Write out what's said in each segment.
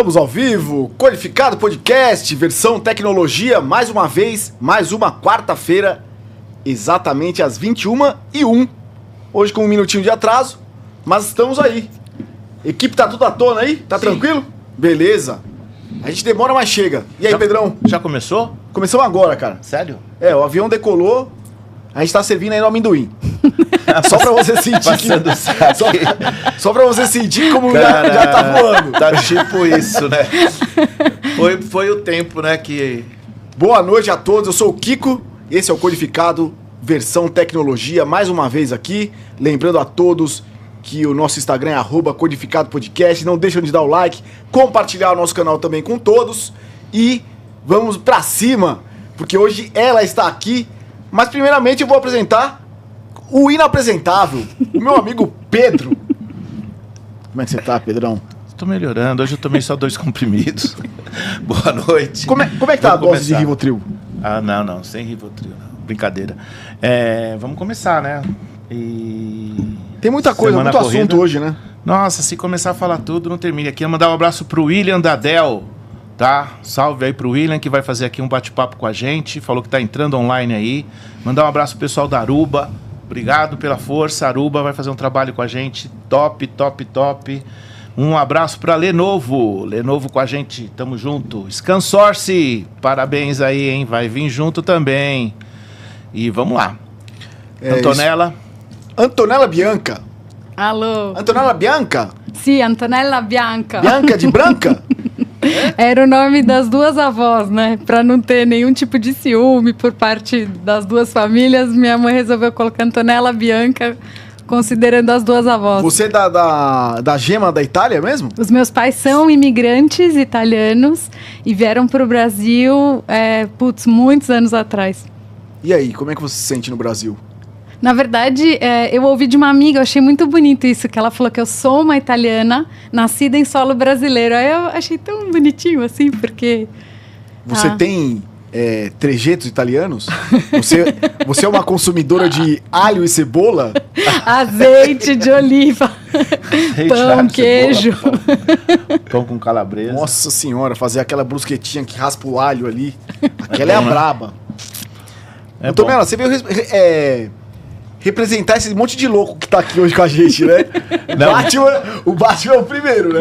Estamos ao vivo, Codificado Podcast, versão tecnologia, mais uma vez, mais uma quarta-feira, exatamente às 21h01. Hoje com um minutinho de atraso, mas estamos aí. Equipe tá tudo à tona aí? Tá Sim. Tranquilo? Beleza. A gente demora, mas chega. E aí, Pedrão? Já começou? Começamos agora, cara. Sério? É, o avião decolou, a gente tá servindo aí no amendoim. Só pra você sentir que... só pra você sentir como já tá voando. Tá tipo isso, né? Foi o tempo, né, que... Boa noite a todos, eu sou o Kiko, esse é o Codificado, versão tecnologia, mais uma vez aqui. Lembrando a todos que o nosso Instagram é @codificadopodcast, não deixam de dar o like, compartilhar o nosso canal também com todos. E vamos pra cima, porque hoje ela está aqui. Mas primeiramente eu vou apresentar o inapresentável, o meu amigo Pedro. Como é que você tá, Pedrão? Tô melhorando, hoje eu tomei só 2 comprimidos. Boa noite. Como é que tá a dose de Rivotril? Ah, não, sem Rivotril, não. Brincadeira. Vamos começar, né? Tem muita coisa, muito assunto hoje, né? Nossa, se começar a falar tudo, não termina. Aqui, mandar um abraço pro William da Dell, tá? Salve aí pro William, que vai fazer aqui um bate-papo com a gente. Falou que tá entrando online aí. Mandar um abraço pro pessoal da Aruba. Obrigado pela força. A Aruba vai fazer um trabalho com a gente. Top. Um abraço pra Lenovo. Lenovo com a gente, tamo junto. ScanSource, parabéns aí, hein? Vai vir junto também. E vamos lá. Antonella. Antonella Bianca. Alô. Antonella Bianca? Sim, Antonella Bianca. Bianca de branca? Era o nome das duas avós, né? Pra não ter nenhum tipo de ciúme por parte das duas famílias, minha mãe resolveu colocar Antonella Bianca, considerando as duas avós. Você é da gema da Itália mesmo? Os meus pais são imigrantes italianos e vieram pro Brasil, muitos anos atrás. E aí, como é que você se sente no Brasil? Na verdade, eu ouvi de uma amiga, eu achei muito bonito isso, que ela falou que eu sou uma italiana, nascida em solo brasileiro. Aí eu achei tão bonitinho assim, porque... Você tem trejeitos italianos? Você é uma consumidora de alho e cebola? Azeite de oliva, pão, queijo. Pão com calabresa. Nossa senhora, fazer aquela brusquetinha que raspa o alho ali. Aquela é a braba. Antonella, você veio representar esse monte de louco que tá aqui hoje com a gente, né? O Batman é o primeiro, né?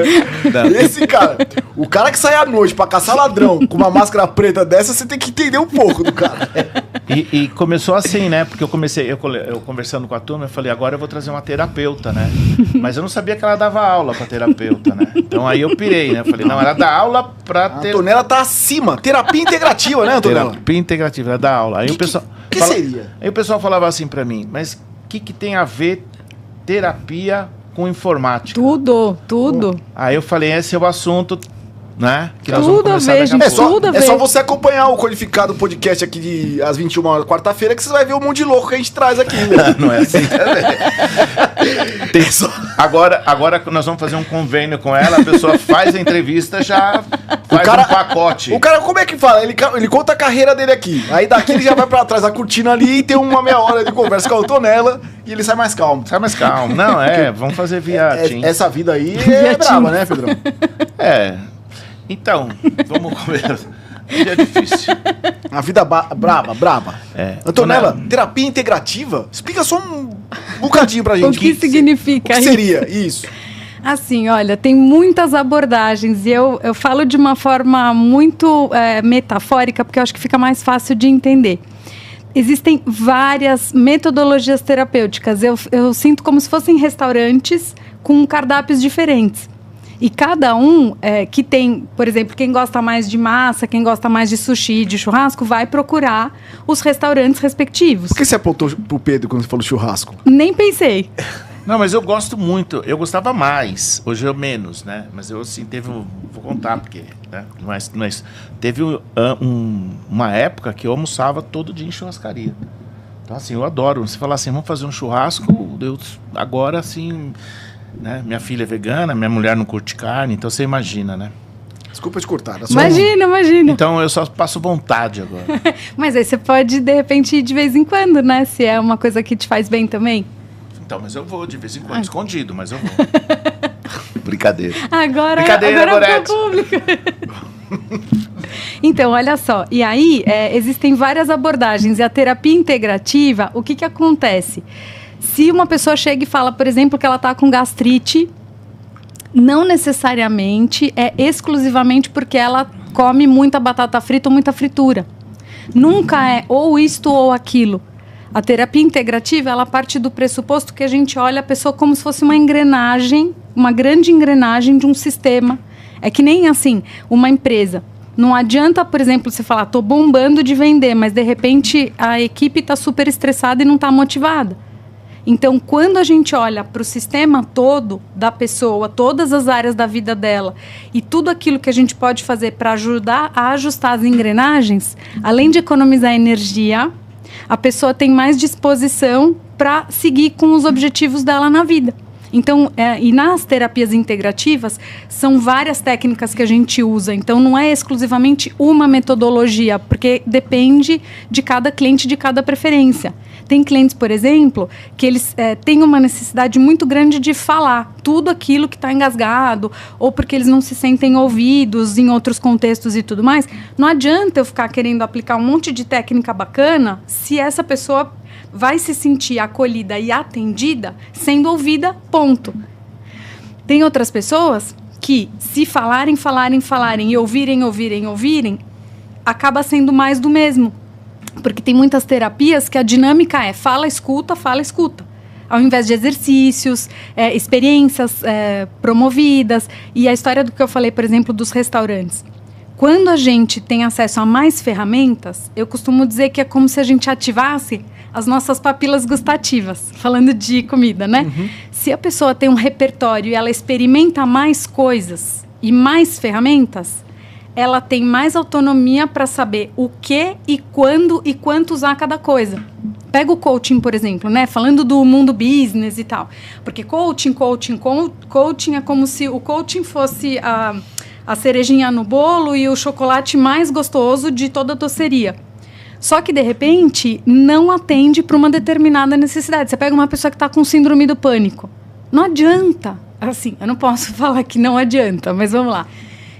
Não. Esse cara, o cara que sai à noite pra caçar ladrão com uma máscara preta dessa, você tem que entender um pouco do cara. E começou assim, né? Porque eu conversando com a turma, eu falei, agora eu vou trazer uma terapeuta, né? Mas eu não sabia que ela dava aula pra terapeuta, né? Então aí eu pirei, né? Eu falei, não, ela dá aula pra... A Antonella tá acima. Terapia integrativa, né, Antonella? Terapia integrativa, ela dá aula. Aí o pessoal... que seria? Aí o pessoal falava assim pra mim, mas o que tem a ver terapia com informática? Tudo. Aí eu falei, esse é o assunto, né? Que nós tudo vamos a ver, gente, é só você acompanhar o Codificado Podcast aqui às 21h, quarta-feira, que você vai ver um monte de louco que a gente traz aqui, né? Não é assim Agora nós vamos fazer um convênio com ela, a pessoa faz a entrevista, já faz um pacote. O cara, como é que fala? Ele conta a carreira dele aqui. Aí daqui ele já vai pra trás da cortina ali e tem uma meia hora de conversa com a Antonella e ele sai mais calmo. Não, vamos fazer via Teams. Essa vida aí é brava, né, Pedrão? Então, vamos comer. É difícil. A vida braba. Antonella, terapia integrativa? Explica só um bocadinho pra gente. O que significa isso? O que seria isso? Assim, olha, tem muitas abordagens e eu falo de uma forma muito metafórica, porque eu acho que fica mais fácil de entender. Existem várias metodologias terapêuticas. Eu sinto como se fossem restaurantes com cardápios diferentes. E cada um que tem, por exemplo, quem gosta mais de massa, quem gosta mais de sushi, de churrasco, vai procurar os restaurantes respectivos. Por que você apontou pro Pedro quando você falou churrasco? Nem pensei. Não, mas eu gosto muito. Eu gostava mais. Hoje eu menos, né? Mas eu, assim, vou contar porque, né? Mas teve uma época que eu almoçava todo dia em churrascaria. Então, assim, eu adoro. Você falar assim, vamos fazer um churrasco, agora, assim... Né? Minha filha é vegana, minha mulher não curte carne, então você imagina, né? Desculpa te cortar. Imagina. Então eu só passo vontade agora. Mas aí você pode, de repente, ir de vez em quando, né? Se é uma coisa que te faz bem também. Então, mas eu vou de vez em quando, escondido, mas eu vou. Brincadeira. Agora ficou público. Então, olha só. E aí, existem várias abordagens. E a terapia integrativa, o que acontece? Se uma pessoa chega e fala, por exemplo, que ela está com gastrite, não necessariamente é exclusivamente porque ela come muita batata frita ou muita fritura. Nunca é ou isto ou aquilo. A terapia integrativa, ela parte do pressuposto que a gente olha a pessoa como se fosse uma engrenagem, uma grande engrenagem de um sistema. É que nem, assim, uma empresa. Não adianta, por exemplo, você falar, estou bombando de vender, mas, de repente, a equipe está super estressada e não está motivada. Então, quando a gente olha para o sistema todo da pessoa, todas as áreas da vida dela e tudo aquilo que a gente pode fazer para ajudar a ajustar as engrenagens, além de economizar energia, a pessoa tem mais disposição para seguir com os objetivos dela na vida. Então, e nas terapias integrativas, são várias técnicas que a gente usa. Então, não é exclusivamente uma metodologia, porque depende de cada cliente, de cada preferência. Tem clientes, por exemplo, que eles têm uma necessidade muito grande de falar tudo aquilo que está engasgado, ou porque eles não se sentem ouvidos em outros contextos e tudo mais. Não adianta eu ficar querendo aplicar um monte de técnica bacana se essa pessoa vai se sentir acolhida e atendida sendo ouvida, ponto. Tem outras pessoas que, se falarem e ouvirem, acaba sendo mais do mesmo. Porque tem muitas terapias que a dinâmica é fala, escuta. Ao invés de exercícios, experiências promovidas. E a história do que eu falei, por exemplo, dos restaurantes. Quando a gente tem acesso a mais ferramentas, eu costumo dizer que é como se a gente ativasse as nossas papilas gustativas, falando de comida, né? Uhum. Se a pessoa tem um repertório e ela experimenta mais coisas e mais ferramentas, ela tem mais autonomia para saber o que e quando e quanto usar cada coisa. Pega o coaching, por exemplo, né? Falando do mundo business e tal. Porque coaching é como se o coaching fosse a cerejinha no bolo e o chocolate mais gostoso de toda a doceria. Só que, de repente, não atende para uma determinada necessidade. Você pega uma pessoa que está com síndrome do pânico. Não adianta. Assim, eu não posso falar que não adianta, mas vamos lá.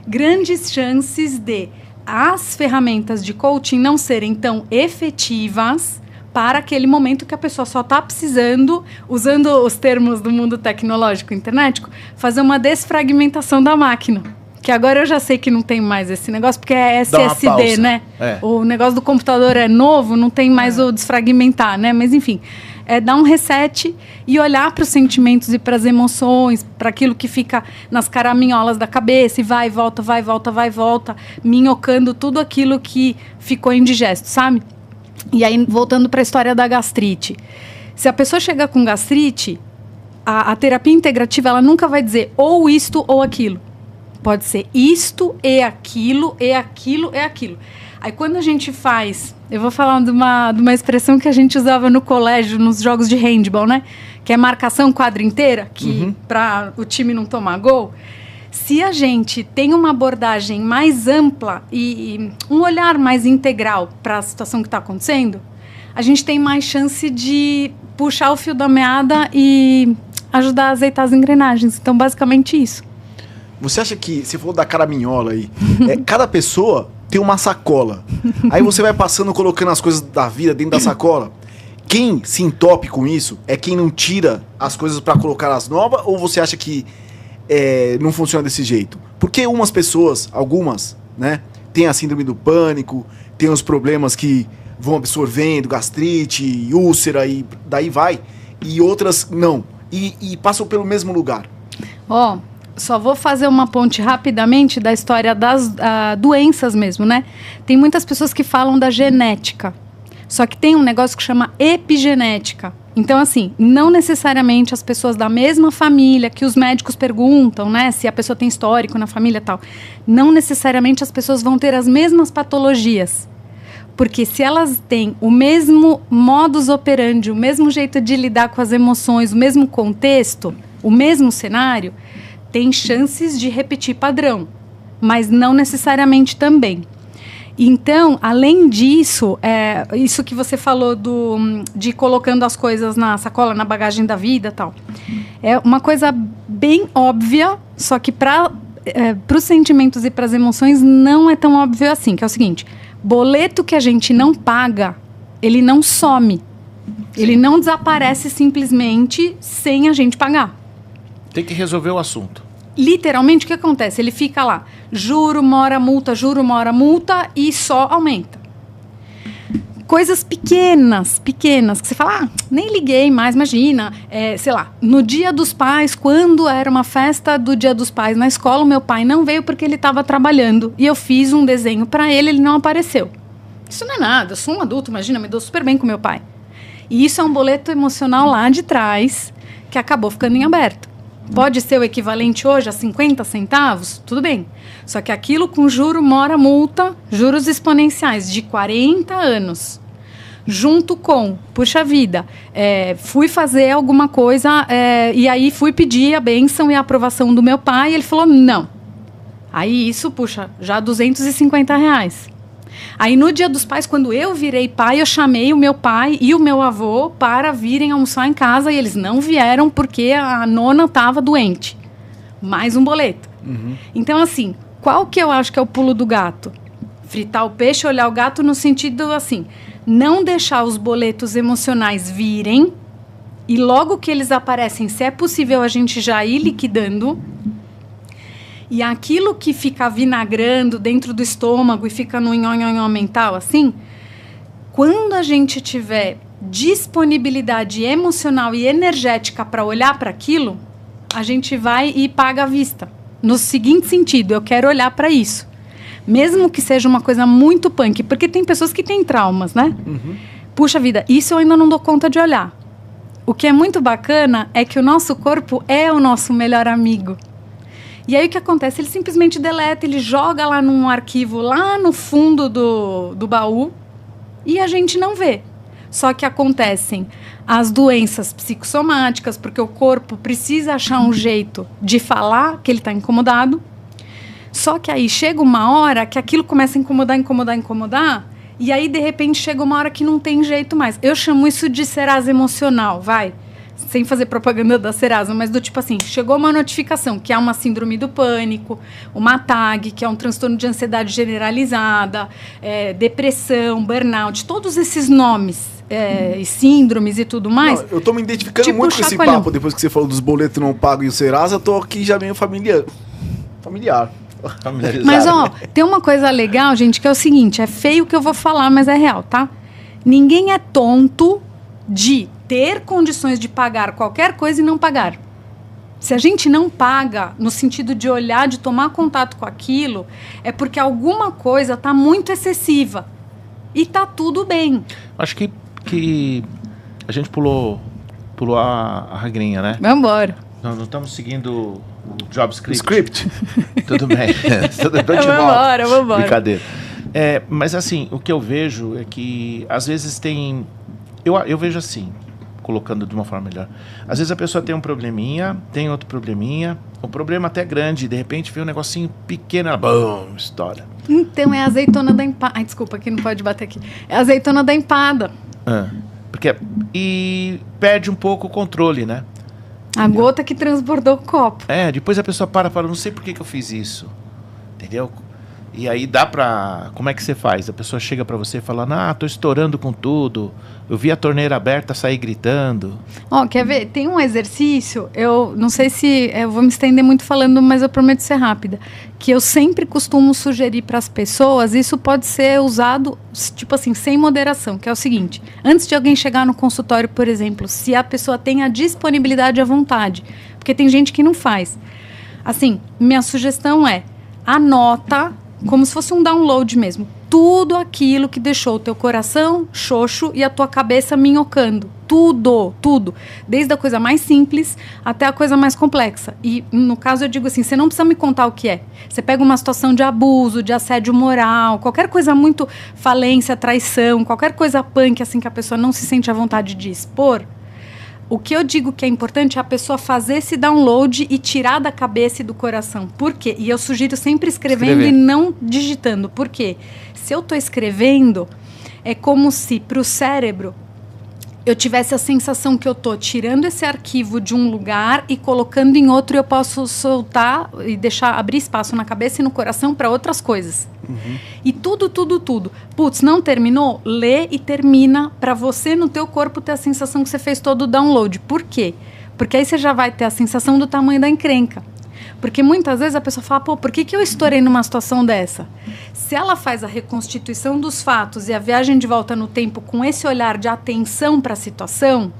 Grandes chances de as ferramentas de coaching não serem tão efetivas para aquele momento que a pessoa só está precisando, usando os termos do mundo tecnológico internetico, fazer uma desfragmentação da máquina. Que agora eu já sei que não tem mais esse negócio, porque é SSD, né? O negócio do computador é novo, não tem mais o desfragmentar, né? Mas, enfim, dar um reset e olhar para os sentimentos e para as emoções, para aquilo que fica nas caraminholas da cabeça e vai e volta, minhocando tudo aquilo que ficou indigesto, sabe? E aí, voltando para a história da gastrite. Se a pessoa chega com gastrite, a terapia integrativa, ela nunca vai dizer ou isto ou aquilo. Pode ser isto e aquilo, e aquilo, e aquilo. Aí quando a gente faz... Eu vou falar de uma expressão que a gente usava no colégio, nos jogos de handball, né? Que é marcação quadra inteira, que para o time não tomar gol. Se a gente tem uma abordagem mais ampla e um olhar mais integral para a situação que está acontecendo, a gente tem mais chance de puxar o fio da meada e ajudar a azeitar as engrenagens. Então, basicamente isso. Você acha que, se for da caraminhola aí, cada pessoa tem uma sacola. Aí você vai passando, colocando as coisas da vida dentro da sacola. Quem se entope com isso é quem não tira as coisas para colocar as novas? Ou você acha que não funciona desse jeito? Porque umas pessoas, algumas, né, tem a síndrome do pânico, tem os problemas que vão absorvendo, gastrite, úlcera e daí vai. E outras não. E passam pelo mesmo lugar. Só vou fazer uma ponte rapidamente da história das doenças mesmo, né? Tem muitas pessoas que falam da genética. Só que tem um negócio que chama epigenética. Então, assim, não necessariamente as pessoas da mesma família, que os médicos perguntam, né? Se a pessoa tem histórico na família e tal. Não necessariamente as pessoas vão ter as mesmas patologias. Porque se elas têm o mesmo modus operandi, o mesmo jeito de lidar com as emoções, o mesmo contexto, o mesmo cenário... tem chances de repetir padrão, mas não necessariamente também. Então, além disso, isso que você falou de ir colocando as coisas na sacola, na bagagem da vida e tal, é uma coisa bem óbvia, só que para os sentimentos e para as emoções não é tão óbvio assim, que é o seguinte: boleto que a gente não paga, ele não some. Ele não desaparece simplesmente sem a gente pagar. Tem que resolver o assunto. Literalmente, o que acontece? Ele fica lá, juro, mora, multa e só aumenta. Coisas pequenas, que você fala, nem liguei mais, imagina, sei lá, no Dia dos Pais, quando era uma festa do Dia dos Pais na escola, o meu pai não veio porque ele estava trabalhando, e eu fiz um desenho para ele, ele não apareceu. Isso não é nada, eu sou um adulto, imagina, me dou super bem com meu pai. E isso é um boleto emocional lá de trás, que acabou ficando em aberto. Pode ser o equivalente hoje a 50 centavos? Tudo bem. Só que aquilo com juro, mora, multa, juros exponenciais de 40 anos. Junto com, puxa vida, fui fazer alguma coisa e aí fui pedir a bênção e a aprovação do meu pai e ele falou não. Aí isso, puxa, já R$250. Aí no Dia dos Pais, quando eu virei pai, eu chamei o meu pai e o meu avô para virem almoçar em casa e eles não vieram porque a nona estava doente. Mais um boleto. Uhum. Então, assim, qual que eu acho que é o pulo do gato? Fritar o peixe, olhar o gato no sentido, assim, não deixar os boletos emocionais virem e logo que eles aparecem, se é possível a gente já ir liquidando. E aquilo que fica vinagrando dentro do estômago e fica no nhonhonhó mental, assim, quando a gente tiver disponibilidade emocional e energética para olhar para aquilo, a gente vai e paga à vista. No seguinte sentido, eu quero olhar para isso. Mesmo que seja uma coisa muito punk, porque tem pessoas que têm traumas, né? Uhum. Puxa vida, isso eu ainda não dou conta de olhar. O que é muito bacana é que o nosso corpo é o nosso melhor amigo. E aí o que acontece? Ele simplesmente deleta, ele joga lá num arquivo, lá no fundo do baú, e a gente não vê. Só que acontecem as doenças psicossomáticas, porque o corpo precisa achar um jeito de falar que ele está incomodado. Só que aí chega uma hora que aquilo começa a incomodar, e aí de repente chega uma hora que não tem jeito mais. Eu chamo isso de Serasa emocional, vai. Sem fazer propaganda da Serasa, mas do tipo assim, chegou uma notificação que é uma síndrome do pânico, uma TAG, que é um transtorno de ansiedade generalizada, depressão, burnout, todos esses nomes, e síndromes e tudo mais. Não, eu tô me identificando tipo muito com esse papo, depois que você falou dos boletos não pagos e o Serasa, eu tô aqui já meio familiar. Mas, ó, tem uma coisa legal, gente, que é o seguinte, é feio o que eu vou falar, mas é real, tá? Ninguém é tonto de ter condições de pagar qualquer coisa e não pagar. Se a gente não paga, no sentido de olhar, de tomar contato com aquilo, é porque alguma coisa está muito excessiva. E tá tudo bem. Acho que a gente pulou a regrinha, né? Vamos embora. Não estamos seguindo o JavaScript. Tudo bem. Vamos embora. Brincadeira. Mas assim, o que eu vejo é que às vezes tem... Eu vejo assim, colocando de uma forma melhor. Às vezes a pessoa tem um probleminha, tem outro probleminha, um problema até grande, de repente vem um negocinho pequeno, ela, bum, estoura. Então é a azeitona da empada. Ai, desculpa, que não pode bater aqui. É a azeitona da empada. E perde um pouco o controle, né? A gota que transbordou o copo. Depois a pessoa fala, não sei por que eu fiz isso. Entendeu? E aí dá pra... Como é que você faz? A pessoa chega pra você e fala, tô estourando com tudo. Eu vi a torneira aberta, sair gritando. Quer ver? Tem um exercício, eu não sei se... Eu vou me estender muito falando, mas eu prometo ser rápida. Que eu sempre costumo sugerir pras pessoas, isso pode ser usado, tipo assim, sem moderação. Que é o seguinte, antes de alguém chegar no consultório, por exemplo, se a pessoa tem a disponibilidade e a vontade. Porque tem gente que não faz. Assim, minha sugestão é, anota... Como se fosse um download mesmo. Tudo aquilo que deixou o teu coração xoxo e a tua cabeça minhocando. Tudo. Desde a coisa mais simples até a coisa mais complexa. E, no caso, eu digo assim, você não precisa me contar o que é. Você pega uma situação de abuso, de assédio moral, qualquer coisa muito falência, traição, qualquer coisa punk, assim, que a pessoa não se sente à vontade de expor. O que eu digo que é importante é a pessoa fazer esse download e tirar da cabeça e do coração. Por quê? E eu sugiro sempre escrevendo e não digitando. Por quê? Se eu estou escrevendo, é como se para o cérebro eu tivesse a sensação que eu estou tirando esse arquivo de um lugar e colocando em outro, e eu posso soltar e deixar abrir espaço na cabeça e no coração para outras coisas. E tudo. Putz, não terminou? Lê e termina para você no teu corpo ter a sensação que você fez todo o download. Por quê? Porque aí você já vai ter a sensação do tamanho da encrenca. Porque muitas vezes a pessoa fala, pô, por que eu estourei numa situação dessa? Se ela faz a reconstituição dos fatos e a viagem de volta no tempo com esse olhar de atenção para a situação,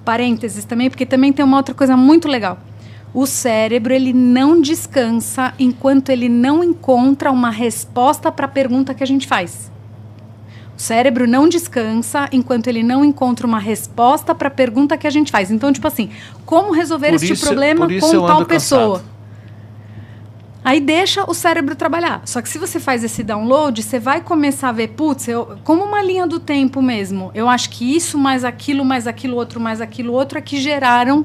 parênteses também, porque também tem uma outra coisa muito legal. O cérebro, ele não descansa enquanto ele não encontra uma resposta para a pergunta que a gente faz. O cérebro não descansa enquanto ele não encontra uma resposta para a pergunta que a gente faz. Então, tipo assim, como resolver este problema com tal pessoa? Cansado. Aí deixa o cérebro trabalhar. Só que se você faz esse download, você vai começar a ver, putz, como uma linha do tempo mesmo. Eu acho que isso, mais aquilo outro é que geraram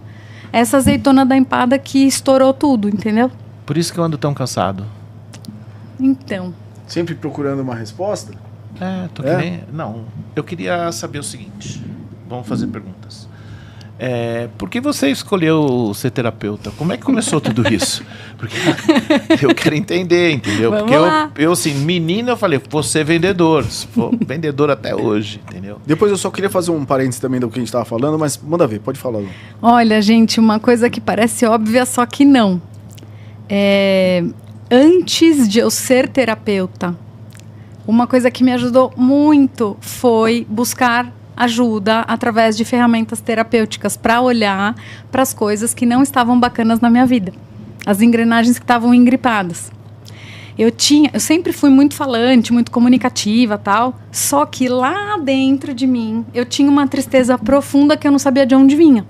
essa azeitona da empada que estourou tudo, entendeu? Por isso que eu ando tão cansado. Então. Sempre procurando uma resposta? Que nem... Não, eu queria saber o seguinte. Vamos fazer perguntas. Por que você escolheu ser terapeuta? Como é que começou tudo isso? Porque eu quero entender, entendeu? Vamos Porque lá. eu, assim, menina, eu falei, vou ser vendedor. Vou vendedor até hoje, entendeu? Depois eu só queria fazer um parênteses também do que a gente estava falando, mas manda ver, pode falar. Lu. Olha, gente, uma coisa que parece óbvia, só que não. Antes de eu ser terapeuta, uma coisa que me ajudou muito foi buscar ajuda através de ferramentas terapêuticas para olhar para as coisas que não estavam bacanas na minha vida, as engrenagens que estavam engripadas. Eu sempre fui muito falante, muito comunicativa, tal, só que lá dentro de mim eu tinha uma tristeza profunda que eu não sabia de onde vinha.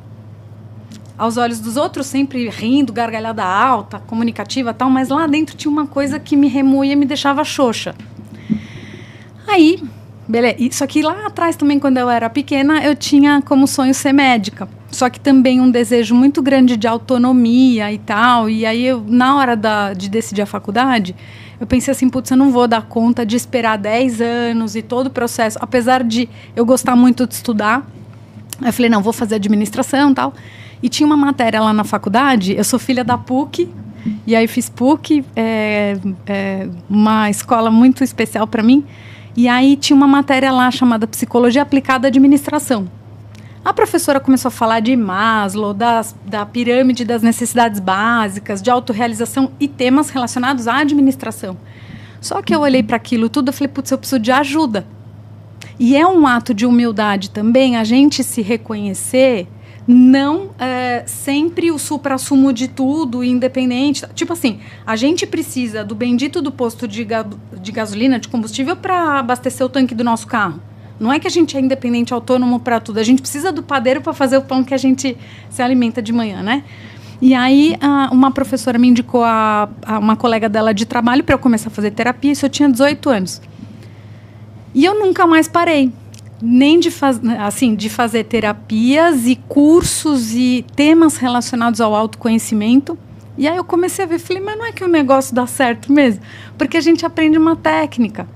Aos olhos dos outros, sempre rindo, gargalhada alta, comunicativa, tal, mas lá dentro tinha uma coisa que me remoía e me deixava xoxa. Aí, beleza. Só que lá atrás também, quando eu era pequena, eu tinha como sonho ser médica. Só que também um desejo muito grande de autonomia e tal. E aí, na hora de decidir a faculdade, eu pensei assim, putz, eu não vou dar conta de esperar 10 anos e todo o processo. Apesar de eu gostar muito de estudar, eu falei, não, vou fazer administração e tal. E tinha uma matéria lá na faculdade, eu sou filha da PUC, e aí fiz PUC, uma escola muito especial para mim. E aí tinha uma matéria lá chamada Psicologia Aplicada à Administração. A professora começou a falar de Maslow, da pirâmide das necessidades básicas, de autorrealização e temas relacionados à administração. Só que eu olhei para aquilo tudo e falei, putz, eu preciso de ajuda. E é um ato de humildade também a gente se reconhecer, não sempre o suprassumo de tudo, independente. Tipo assim, a gente precisa do bendito do posto de gasolina, de combustível, para abastecer o tanque do nosso carro. Não é que a gente é independente, autônomo para tudo. A gente precisa do padeiro para fazer o pão que a gente se alimenta de manhã, né? E aí, uma professora me indicou uma colega dela de trabalho para eu começar a fazer terapia. Isso eu tinha 18 anos. E eu nunca mais parei. Nem de fazer terapias e cursos e temas relacionados ao autoconhecimento. E aí eu comecei a ver, falei, mas não é que o negócio dá certo mesmo? Porque a gente aprende uma técnica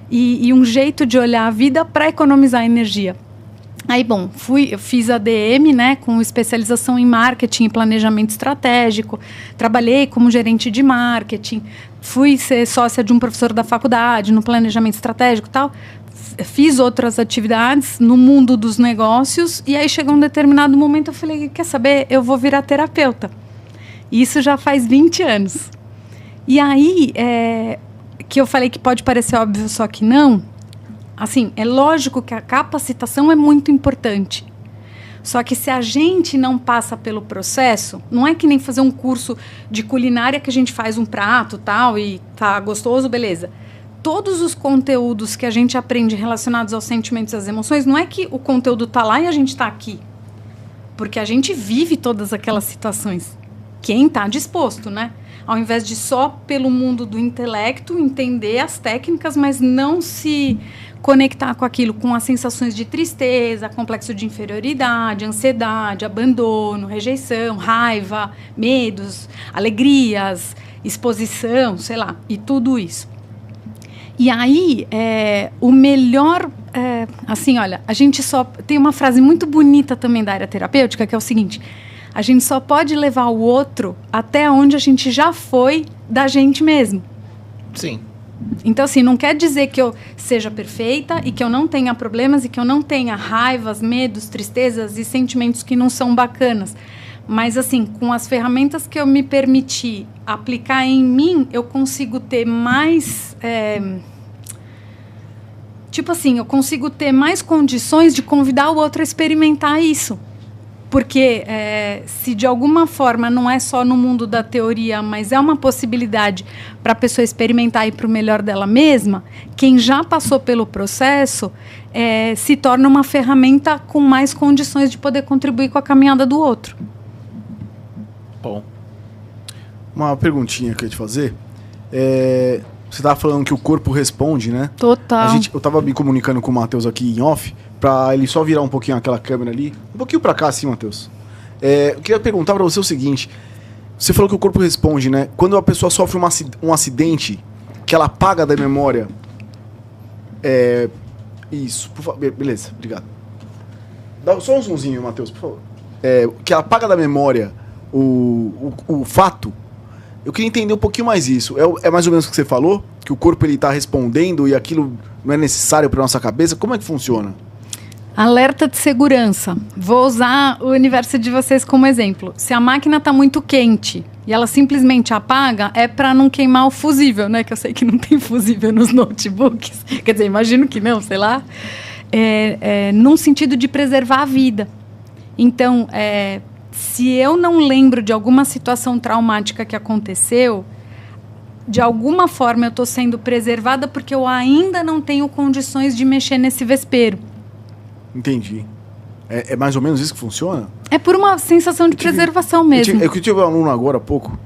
e um jeito de olhar a vida para economizar energia. Aí, bom, eu fiz ADM, né, com especialização em marketing e planejamento estratégico. Trabalhei como gerente de marketing. Fui ser sócia de um professor da faculdade no planejamento estratégico e tal. Fiz outras atividades no mundo dos negócios e aí chegou um determinado momento eu falei, quer saber, eu vou virar terapeuta. E isso já faz 20 anos. E aí, que eu falei que pode parecer óbvio, só que não, assim, é lógico que a capacitação é muito importante. Só que se a gente não passa pelo processo, não é que nem fazer um curso de culinária que a gente faz um prato tal e tá gostoso, beleza. Todos os conteúdos que a gente aprende relacionados aos sentimentos e às emoções, não é que o conteúdo está lá e a gente está aqui. Porque a gente vive todas aquelas situações. quem está disposto, né? Ao invés de só pelo mundo do intelecto entender as técnicas, mas não se conectar com aquilo, com as sensações de tristeza, complexo de inferioridade, ansiedade, abandono, rejeição, raiva, medos, alegrias, exposição, sei lá, e tudo isso. E aí, o melhor... assim, olha, a gente só... Tem uma frase muito bonita também da área terapêutica, que é o seguinte: a gente só pode levar o outro até onde a gente já foi da gente mesmo. Sim. Então, assim, não quer dizer que eu seja perfeita e que eu não tenha problemas e que eu não tenha raivas, medos, tristezas e sentimentos que não são bacanas. Mas, assim, com as ferramentas que eu me permiti aplicar em mim, eu consigo ter mais... tipo assim, eu consigo ter mais condições de convidar o outro a experimentar isso. Porque se de alguma forma não é só no mundo da teoria, mas é uma possibilidade para a pessoa experimentar e ir para o melhor dela mesma, quem já passou pelo processo se torna uma ferramenta com mais condições de poder contribuir com a caminhada do outro. Bom. Uma perguntinha que eu ia te fazer. Você estava falando que o corpo responde, né? Total. Eu estava me comunicando com o Matheus aqui em off, para ele só virar um pouquinho aquela câmera ali. Um pouquinho para cá, assim, Matheus. Eu queria perguntar para você o seguinte. Você falou que o corpo responde, né? Quando a pessoa sofre um acidente, que ela apaga da memória... Isso, por favor. Beleza, obrigado. Dá só um zoomzinho, Matheus, por favor. Que ela apaga da memória o fato. Eu queria entender um pouquinho mais isso. É mais ou menos o que você falou? Que o corpo ele tá respondendo e aquilo não é necessário para nossa cabeça? Como é que funciona? Alerta de segurança. Vou usar o universo de vocês como exemplo. Se a máquina está muito quente e ela simplesmente apaga, é para não queimar o fusível, né? Que eu sei que não tem fusível nos notebooks. Quer dizer, imagino que não, sei lá. Num sentido de preservar a vida. Então, se eu não lembro de alguma situação traumática que aconteceu, de alguma forma eu estou sendo preservada porque eu ainda não tenho condições de mexer nesse vespeiro. Entendi. É mais ou menos isso que funciona? É por uma sensação de preservação mesmo. Eu tive um aluno agora há pouco,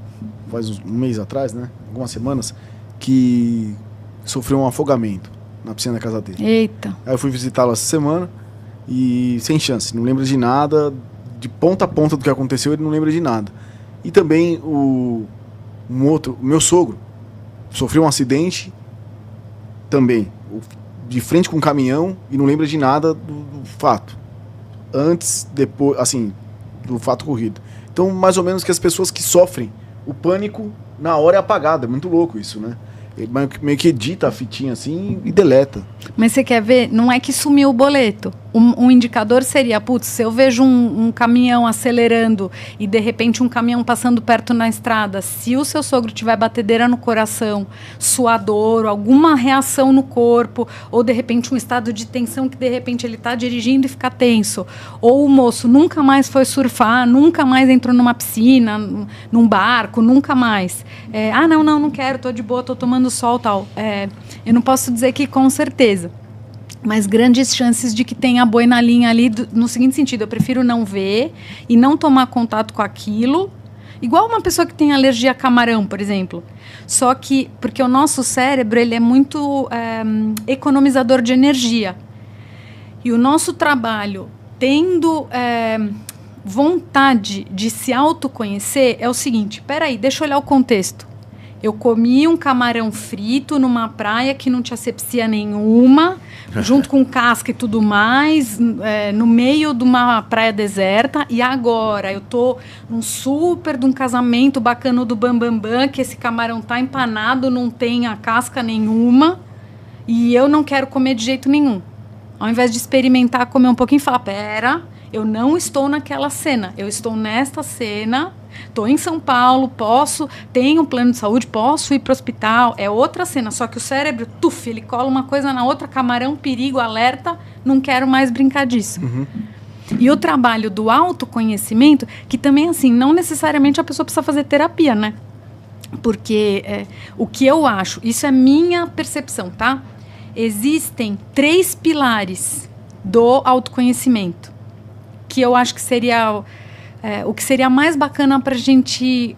faz um mês atrás, né? Algumas semanas, que sofreu um afogamento na piscina da casa dele. Eita. Aí eu fui visitá-lo essa semana e sem chance, não lembra de nada, de ponta a ponta do que aconteceu, ele não lembra de nada. E também o meu sogro sofreu um acidente também, de frente com um caminhão e não lembra de nada do fato. Antes, depois, assim, do fato ocorrido. Então, mais ou menos que as pessoas que sofrem o pânico na hora é apagado. É muito louco isso, né? Ele meio que edita a fitinha assim e deleta. Mas você quer ver? Não é que sumiu o boleto. Um indicador seria, putz, se eu vejo um caminhão acelerando e de repente um caminhão passando perto na estrada, se o seu sogro tiver batedeira no coração, suador, alguma reação no corpo, ou de repente um estado de tensão que de repente ele está dirigindo e fica tenso, ou o moço nunca mais foi surfar, nunca mais entrou numa piscina, num barco, nunca mais. Não quero, tô de boa, tô tomando sol, tal. Eu não posso dizer que com certeza, mas grandes chances de que tenha boi na linha ali, no seguinte sentido: eu prefiro não ver e não tomar contato com aquilo, igual uma pessoa que tem alergia a camarão, por exemplo. Só que, porque o nosso cérebro ele é muito economizador de energia, e o nosso trabalho, tendo vontade de se autoconhecer, é o seguinte: peraí, deixa eu olhar o contexto. Eu comi um camarão frito numa praia que não tinha asepsia nenhuma, junto com casca e tudo mais, no meio de uma praia deserta. E agora eu tô num super de um casamento bacana do Bambambam, que esse camarão tá empanado, não tem a casca nenhuma, e eu não quero comer de jeito nenhum. Ao invés de experimentar, comer um pouquinho e falar, pera, eu não estou naquela cena, eu estou nesta cena... Estou em São Paulo, tenho um plano de saúde, posso ir para o hospital. É outra cena, só que o cérebro, ele cola uma coisa na outra, camarão, perigo, alerta, não quero mais brincar disso. Uhum. E o trabalho do autoconhecimento, que também, assim, não necessariamente a pessoa precisa fazer terapia, né? Porque o que eu acho, isso é minha percepção, tá? Existem 3 pilares do autoconhecimento, que eu acho que seria... o que seria mais bacana para a gente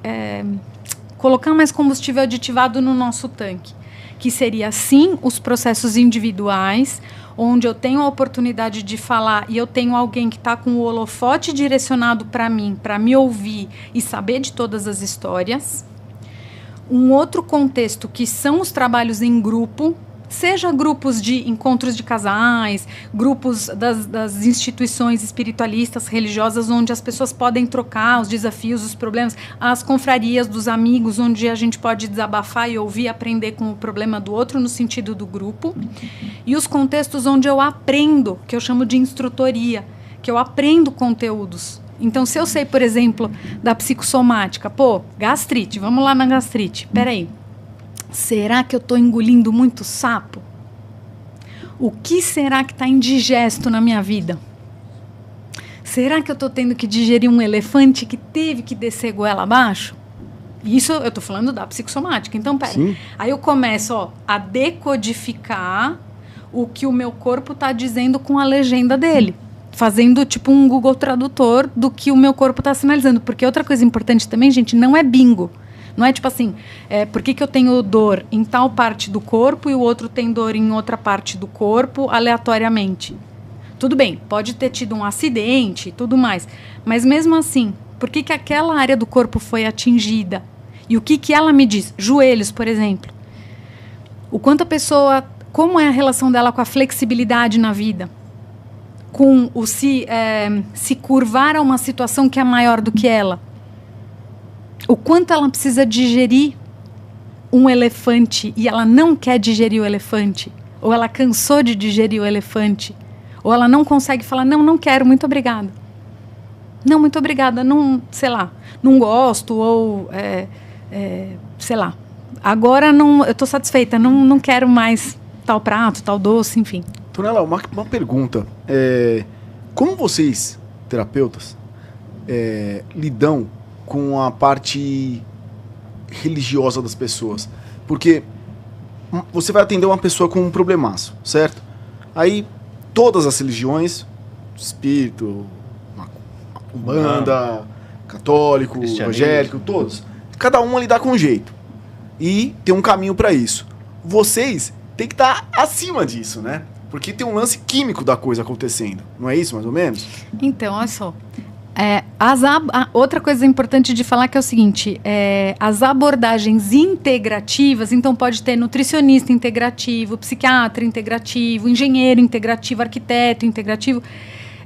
colocar mais combustível aditivado no nosso tanque, que seria, sim, os processos individuais, onde eu tenho a oportunidade de falar e eu tenho alguém que está com o holofote direcionado para mim, para me ouvir e saber de todas as histórias. Um outro contexto que são os trabalhos em grupo, seja grupos de encontros de casais, grupos das instituições espiritualistas, religiosas, onde as pessoas podem trocar os desafios, os problemas, as confrarias dos amigos, onde a gente pode desabafar e ouvir, aprender com o problema do outro no sentido do grupo. E os contextos onde eu aprendo, que eu chamo de instrutoria, que eu aprendo conteúdos. Então, se eu sei, por exemplo, da psicossomática, gastrite, vamos lá na gastrite, peraí. Será que eu estou engolindo muito sapo? O que será que está indigesto na minha vida? Será que eu estou tendo que digerir um elefante que teve que descer goela abaixo? Isso eu estou falando da psicossomática. Então, pera. Sim. Aí eu começo a decodificar o que o meu corpo está dizendo com a legenda dele. Fazendo tipo um Google Tradutor do que o meu corpo está sinalizando. Porque outra coisa importante também, gente, não é bingo. Não é tipo assim, por que eu tenho dor em tal parte do corpo e o outro tem dor em outra parte do corpo, aleatoriamente. Tudo bem, pode ter tido um acidente e tudo mais. Mas mesmo assim, por que aquela área do corpo foi atingida? E o que ela me diz? Joelhos, por exemplo. O quanto a pessoa, como é a relação dela com a flexibilidade na vida? Com o se curvar a uma situação que é maior do que ela? O quanto ela precisa digerir um elefante e ela não quer digerir o elefante, ou ela cansou de digerir o elefante, ou ela não consegue falar, não quero, muito obrigada. Não, muito obrigada, não, sei lá, não gosto, ou, sei lá, agora não, eu estou satisfeita, não quero mais tal prato, tal doce, enfim. Tonela, uma pergunta. Como vocês, terapeutas, lidam com a parte religiosa das pessoas? Porque você vai atender uma pessoa com um problemaço, certo? Aí todas as religiões, espírito, umbanda, católico, evangélico, todos, cada uma lidar com um jeito e tem um caminho para isso. Vocês têm que estar acima disso, né? Porque tem um lance químico da coisa acontecendo, não é isso, mais ou menos? Então, olha só. Outra coisa importante de falar que é o seguinte, as abordagens integrativas, então pode ter nutricionista integrativo, psiquiatra integrativo, engenheiro integrativo, arquiteto integrativo.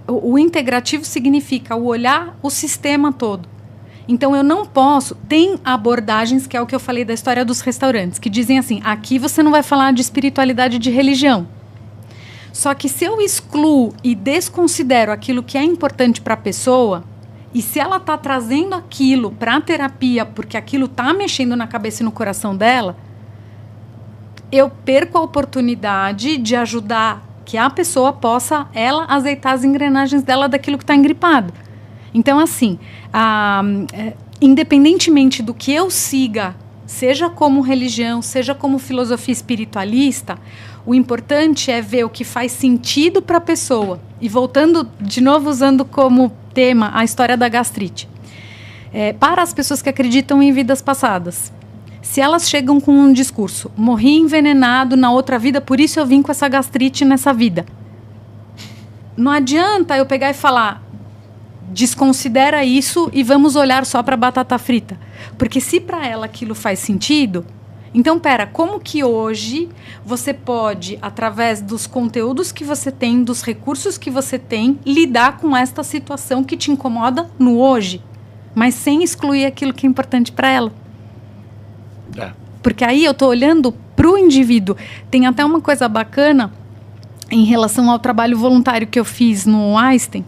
O integrativo significa o olhar o sistema todo. Então eu não posso, tem abordagens, que é o que eu falei da história dos restaurantes, que dizem assim, aqui você não vai falar de espiritualidade, de religião. Só que se eu excluo e desconsidero aquilo que é importante para a pessoa, e se ela está trazendo aquilo para a terapia, porque aquilo está mexendo na cabeça e no coração dela, eu perco a oportunidade de ajudar que a pessoa possa, ela, azeitar as engrenagens dela daquilo que está engripado. Então, assim, independentemente do que eu siga, seja como religião, seja como filosofia espiritualista, o importante é ver o que faz sentido para a pessoa. E voltando, de novo, usando como tema a história da gastrite. Para as pessoas que acreditam em vidas passadas, se elas chegam com um discurso, morri envenenado na outra vida, por isso eu vim com essa gastrite nessa vida. Não adianta eu pegar e falar, desconsidera isso e vamos olhar só para batata frita. Porque se para ela aquilo faz sentido, então, como que hoje você pode, através dos conteúdos que você tem, dos recursos que você tem, lidar com esta situação que te incomoda no hoje, mas sem excluir aquilo que é importante para ela? Porque aí eu estou olhando para o indivíduo. Tem até uma coisa bacana em relação ao trabalho voluntário que eu fiz no Einstein,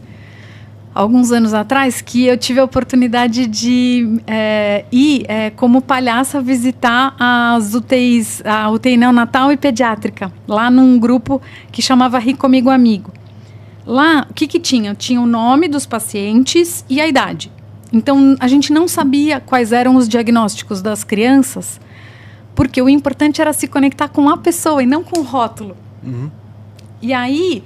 alguns anos atrás, que eu tive a oportunidade de ir como palhaça visitar as UTIs, a UTI neonatal e pediátrica, lá num grupo que chamava Ri Comigo Amigo. Lá, o que tinha? Tinha o nome dos pacientes e a idade. Então, a gente não sabia quais eram os diagnósticos das crianças, porque o importante era se conectar com a pessoa e não com o rótulo. Uhum. E aí,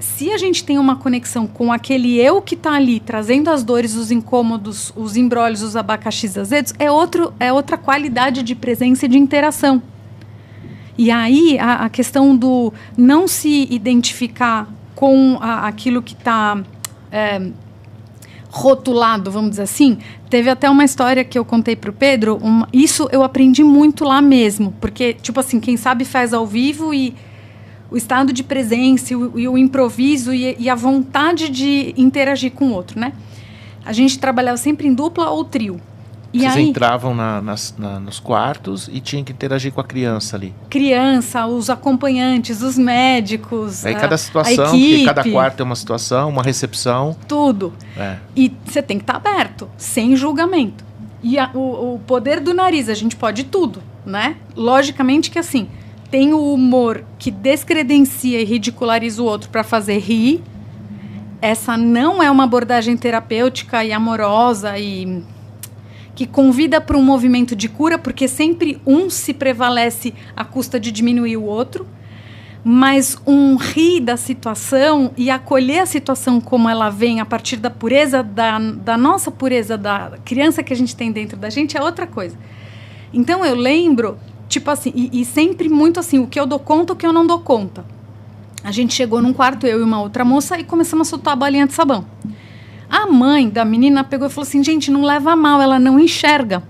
se a gente tem uma conexão com aquele eu que está ali, trazendo as dores, os incômodos, os embrólios, os abacaxis azedos, é outra qualidade de presença e de interação. E aí, a questão do não se identificar com aquilo que está rotulado, vamos dizer assim. Teve até uma história que eu contei para o Pedro, isso eu aprendi muito lá mesmo, porque, tipo assim, quem sabe faz ao vivo e o estado de presença e o improviso e a vontade de interagir com o outro, né? A gente trabalhava sempre em dupla ou trio. E Vocês aí, entravam nos quartos e tinham que interagir com a criança ali. Criança, os acompanhantes, os médicos, Aí cada situação, a equipe, porque cada quarto é uma situação, uma recepção. tudo. É. E você tem que estar aberto, sem julgamento. E o poder do nariz, a gente pode tudo, né? Logicamente que assim, tem o humor que descredencia e ridiculariza o outro para fazer rir. Essa não é uma abordagem terapêutica e amorosa e que convida para um movimento de cura, porque sempre um se prevalece à custa de diminuir o outro, mas um rir da situação e acolher a situação como ela vem a partir da pureza, da nossa pureza, da criança que a gente tem dentro da gente, é outra coisa. Então eu lembro, tipo assim, e sempre muito assim, o que eu dou conta, o que eu não dou conta. A gente chegou num quarto, eu e uma outra moça, e começamos a soltar a bolinha de sabão. A mãe da menina pegou e falou assim, gente, não leva a mal, ela não enxerga.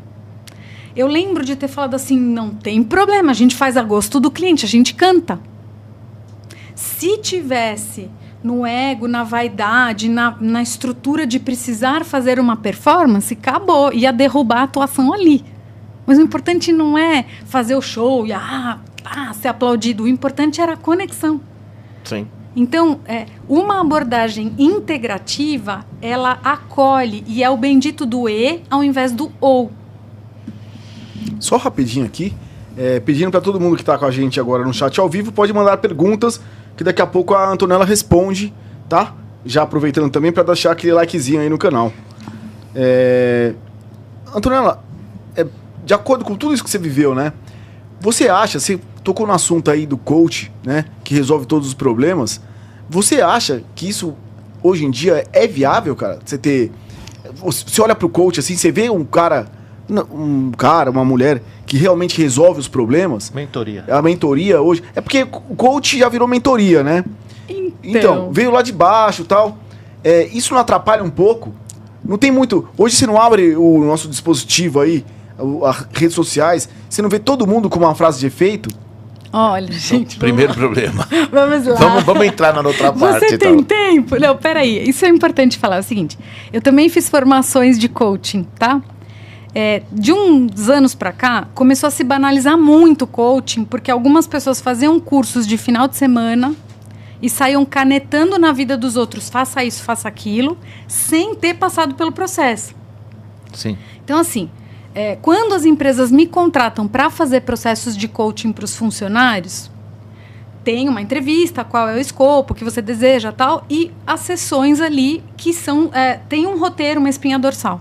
Eu lembro de ter falado assim, não tem problema, a gente faz a gosto do cliente, a gente canta. Se tivesse no ego, na vaidade, na estrutura de precisar fazer uma performance, acabou, ia derrubar a atuação ali. Mas o importante não é fazer o show e ser aplaudido, o importante era a conexão. Sim. Então, uma abordagem integrativa, ela acolhe e é o bendito do e ao invés do ou. Só rapidinho aqui, pedindo para todo mundo que está com a gente agora no chat ao vivo, pode mandar perguntas, que daqui a pouco a Antonella responde, tá? Já aproveitando também para deixar aquele likezinho aí no canal. Antonella, de acordo com tudo isso que você viveu, né? Você acha, você tocou no assunto aí do coach, né? Que resolve todos os problemas. Você acha que isso, hoje em dia, é viável, cara? Você olha pro coach assim, você vê um cara, uma mulher que realmente resolve os problemas? Mentoria. A mentoria hoje... É porque o coach já virou mentoria, né? Então veio lá de baixo e tal. Isso não atrapalha um pouco? Não tem muito... Hoje você não abre o nosso dispositivo aí, as redes sociais, você não vê todo mundo com uma frase de efeito? Olha, gente... Primeiro problema. Vamos lá. Vamos entrar na outra parte. Você tem tempo? Não, peraí. Isso é importante falar. É o seguinte, eu também fiz formações de coaching, tá? De uns anos pra cá, começou a se banalizar muito o coaching, porque algumas pessoas faziam cursos de final de semana e saíam canetando na vida dos outros, faça isso, faça aquilo, sem ter passado pelo processo. Sim. Então, assim... quando as empresas me contratam para fazer processos de coaching para os funcionários, tem uma entrevista, qual é o escopo que você deseja tal, e as sessões ali que são, tem um roteiro, uma espinha dorsal.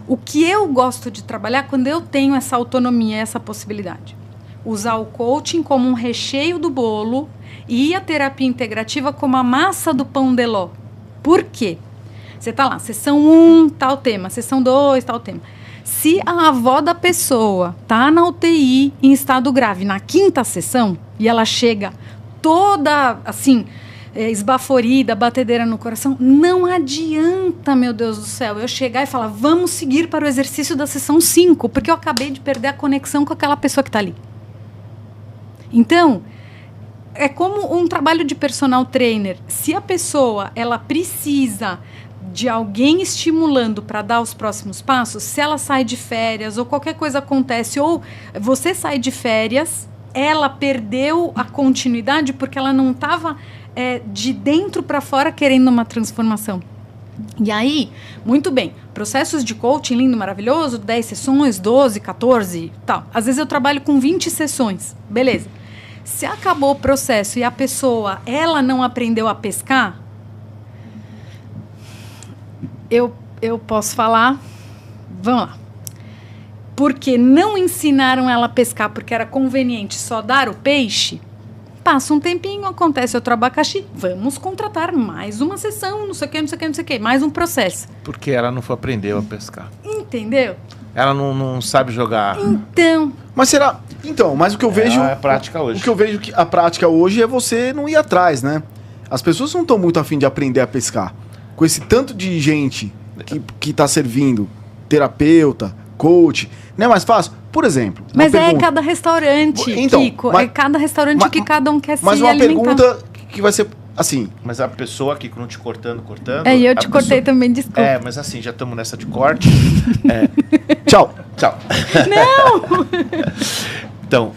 O que eu gosto de trabalhar quando eu tenho essa autonomia, essa possibilidade. Usar o coaching como um recheio do bolo e a terapia integrativa como a massa do pão de ló. Por quê? Você está lá, sessão 1, tal tema, sessão 2, tal tema. Se a avó da pessoa tá na UTI em estado grave na 5ª sessão e ela chega toda assim, esbaforida, batedeira no coração, não adianta, meu Deus do céu, eu chegar e falar, vamos seguir para o exercício da sessão 5, porque eu acabei de perder a conexão com aquela pessoa que está ali. Então, é como um trabalho de personal trainer. Se a pessoa, ela precisa de alguém estimulando para dar os próximos passos, se ela sai de férias ou qualquer coisa acontece, ou você sai de férias, ela perdeu a continuidade porque ela não estava de dentro para fora querendo uma transformação. E aí, muito bem, processos de coaching lindo, maravilhoso, 10 sessões, 12, 14, tal. Às vezes eu trabalho com 20 sessões, beleza. Se acabou o processo e a pessoa, ela não aprendeu a pescar, eu posso falar, vamos lá, porque não ensinaram ela a pescar porque era conveniente só dar o peixe, Passa um tempinho, acontece outro abacaxi, vamos contratar mais uma sessão, não sei o que, não sei o que, não sei o que, mais um processo. Porque ela não aprendeu a pescar. Entendeu? Ela não sabe jogar. Então... Mas será... Então, mas o que eu vejo... É a prática hoje. O que eu vejo que a prática hoje é você não ir atrás, né? As pessoas não estão muito afim de aprender a pescar. Com esse tanto de gente que tá servindo, terapeuta, coach, não é mais fácil? Por exemplo... Mas cada restaurante, então, Kiko. É cada restaurante que cada um quer se alimentar. Mas uma pergunta que vai ser... Assim. Mas a pessoa aqui, não te cortando. E eu te cortei também, desculpa. Mas assim, já estamos nessa de corte. Tchau. Não! Então,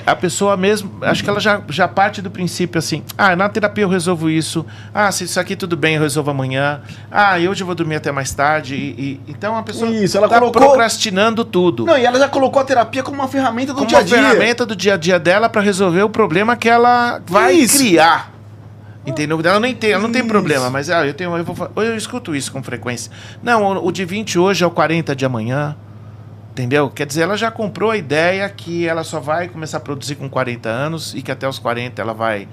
a pessoa mesmo, acho que ela já parte do princípio assim, na terapia eu resolvo isso, se isso aqui tudo bem, eu resolvo amanhã, hoje eu vou dormir até mais tarde, então a pessoa ela procrastinando tudo. Não, e ela já colocou a terapia como uma ferramenta do dia a dia. Uma ferramenta do dia a dia dela para resolver o problema que ela vai criar. Entendeu? Ela não tem problema, mas eu escuto isso com frequência. Não, o de 20 hoje é o 40 de amanhã. Entendeu? Quer dizer, ela já comprou a ideia que ela só vai começar a produzir com 40 anos e que até os 40 ela vai...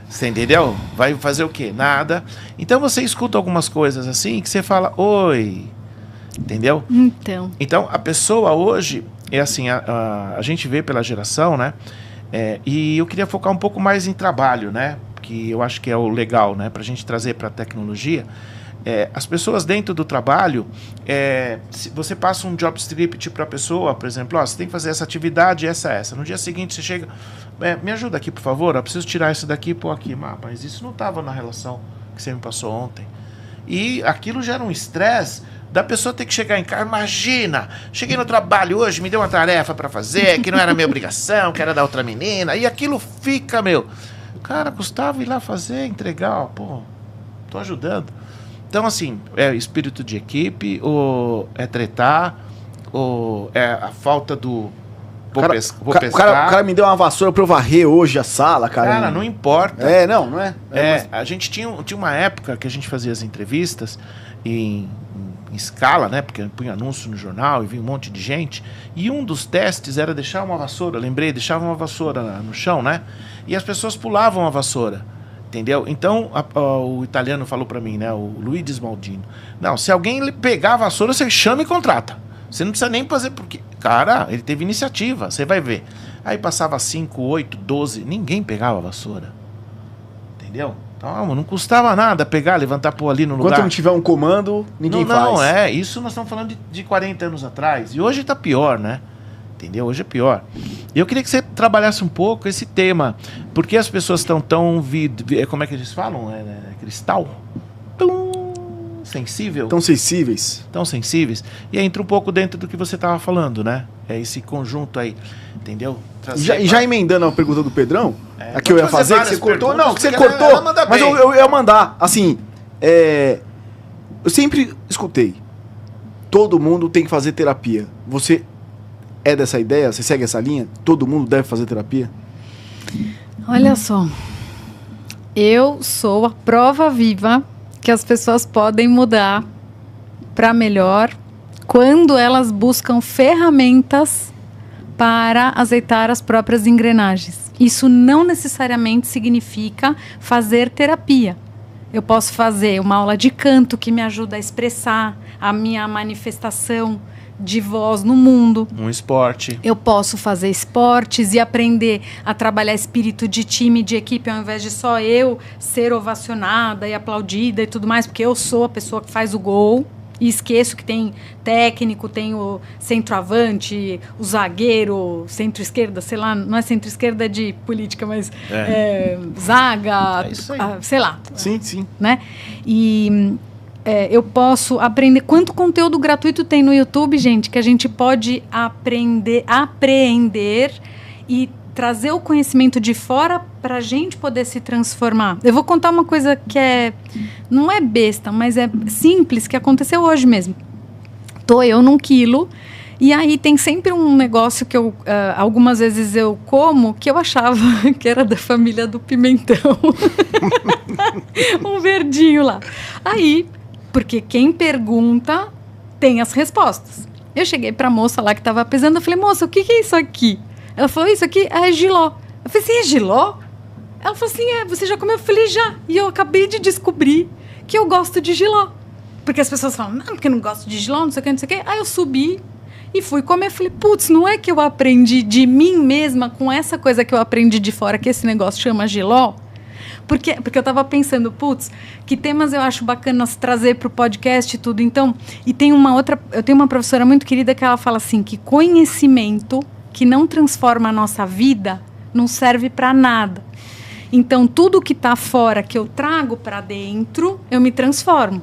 Você entendeu? Vai fazer o quê? Nada. Então você escuta algumas coisas assim que você fala, oi. Entendeu? Então a pessoa hoje, é assim, a gente vê pela geração, né? E eu queria focar um pouco mais em trabalho, né? Que eu acho que é o legal, né? Pra gente trazer pra tecnologia. As pessoas dentro do trabalho, se você passa um job script para a pessoa, por exemplo, você tem que fazer essa atividade, essa. No dia seguinte você chega, me ajuda aqui, por favor, eu preciso tirar isso daqui e pôr aqui. Mas isso não estava na relação que você me passou ontem. E aquilo gera um estresse da pessoa ter que chegar em casa. Imagina, cheguei no trabalho hoje, me deu uma tarefa para fazer, que não era minha obrigação, que era da outra menina, e aquilo fica, cara, custava ir lá fazer, entregar, tô ajudando. Então, assim, é espírito de equipe, ou é tretar, ou é a falta do... Vou pescar. O cara me deu uma vassoura pra eu varrer hoje a sala, cara. Cara, não importa. Não é? Mas... A gente tinha uma época que a gente fazia as entrevistas em escala, né? Porque punha anúncio no jornal e vinha um monte de gente. E um dos testes era deixar uma vassoura. Deixava uma vassoura no chão, né? E as pessoas pulavam a vassoura. Entendeu? Então, o italiano falou pra mim, né? O Luigi Smaldino. Não, se alguém pegar a vassoura, você chama e contrata. Você não precisa nem fazer, porque... Cara, ele teve iniciativa, você vai ver. Aí passava 5, 8, 12, ninguém pegava a vassoura. Entendeu? Então, não custava nada pegar, levantar, pôr ali no lugar. Enquanto não tiver um comando, ninguém faz. Isso nós estamos falando de 40 anos atrás. E hoje tá pior, né? Entendeu? Hoje é pior. Eu queria que você trabalhasse um pouco esse tema. Porque as pessoas estão tão... Como é que eles falam? Cristal? Sensível? Tão sensíveis. Tão sensíveis. E aí entra um pouco dentro do que você estava falando, né? É esse conjunto aí. Entendeu? Já emendando a pergunta do Pedrão, a que eu ia fazer, que você cortou. Não, que você cortou, mas eu ia mandar. Assim, eu sempre escutei. Todo mundo tem que fazer terapia. Você... É dessa ideia? Você segue essa linha? Todo mundo deve fazer terapia? Olha só. Eu sou a prova viva que as pessoas podem mudar para melhor quando elas buscam ferramentas para azeitar as próprias engrenagens. Isso não necessariamente significa fazer terapia. Eu posso fazer uma aula de canto que me ajuda a expressar a minha manifestação de voz no mundo. Um esporte. Eu posso fazer esportes e aprender a trabalhar espírito de time, de equipe, ao invés de só eu ser ovacionada e aplaudida e tudo mais, porque eu sou a pessoa que faz o gol e esqueço que tem técnico, tem o centroavante, o zagueiro, centro-esquerda, sei lá, não é centro-esquerda de política, mas zaga, sei lá. Sim. Né? E... eu posso aprender... Quanto conteúdo gratuito tem no YouTube, gente, que a gente pode apreender e trazer o conhecimento de fora para a gente poder se transformar. Eu vou contar uma coisa que não é besta, mas é simples, que aconteceu hoje mesmo. Tô eu num quilo, e aí tem sempre um negócio que algumas vezes eu como, que eu achava que era da família do pimentão. Um verdinho lá. Aí... Porque quem pergunta tem as respostas. Eu cheguei para a moça lá que estava pesando, eu falei, moça, o que é isso aqui? Ela falou, isso aqui é jiló. Eu falei assim, é jiló? Ela falou assim, você já comeu? Eu falei, já. E eu acabei de descobrir que eu gosto de jiló. Porque as pessoas falam, não, porque eu não gosto de jiló, não sei o que, não sei o que. Aí eu subi e fui comer. Eu falei, putz, não é que eu aprendi de mim mesma com essa coisa que eu aprendi de fora, que esse negócio chama jiló? Porque eu tava pensando, putz, que temas eu acho bacanas trazer pro podcast e tudo. Então, e tem eu tenho uma professora muito querida que ela fala assim, que conhecimento que não transforma a nossa vida não serve para nada. Então, tudo que tá fora, que eu trago para dentro, eu me transformo.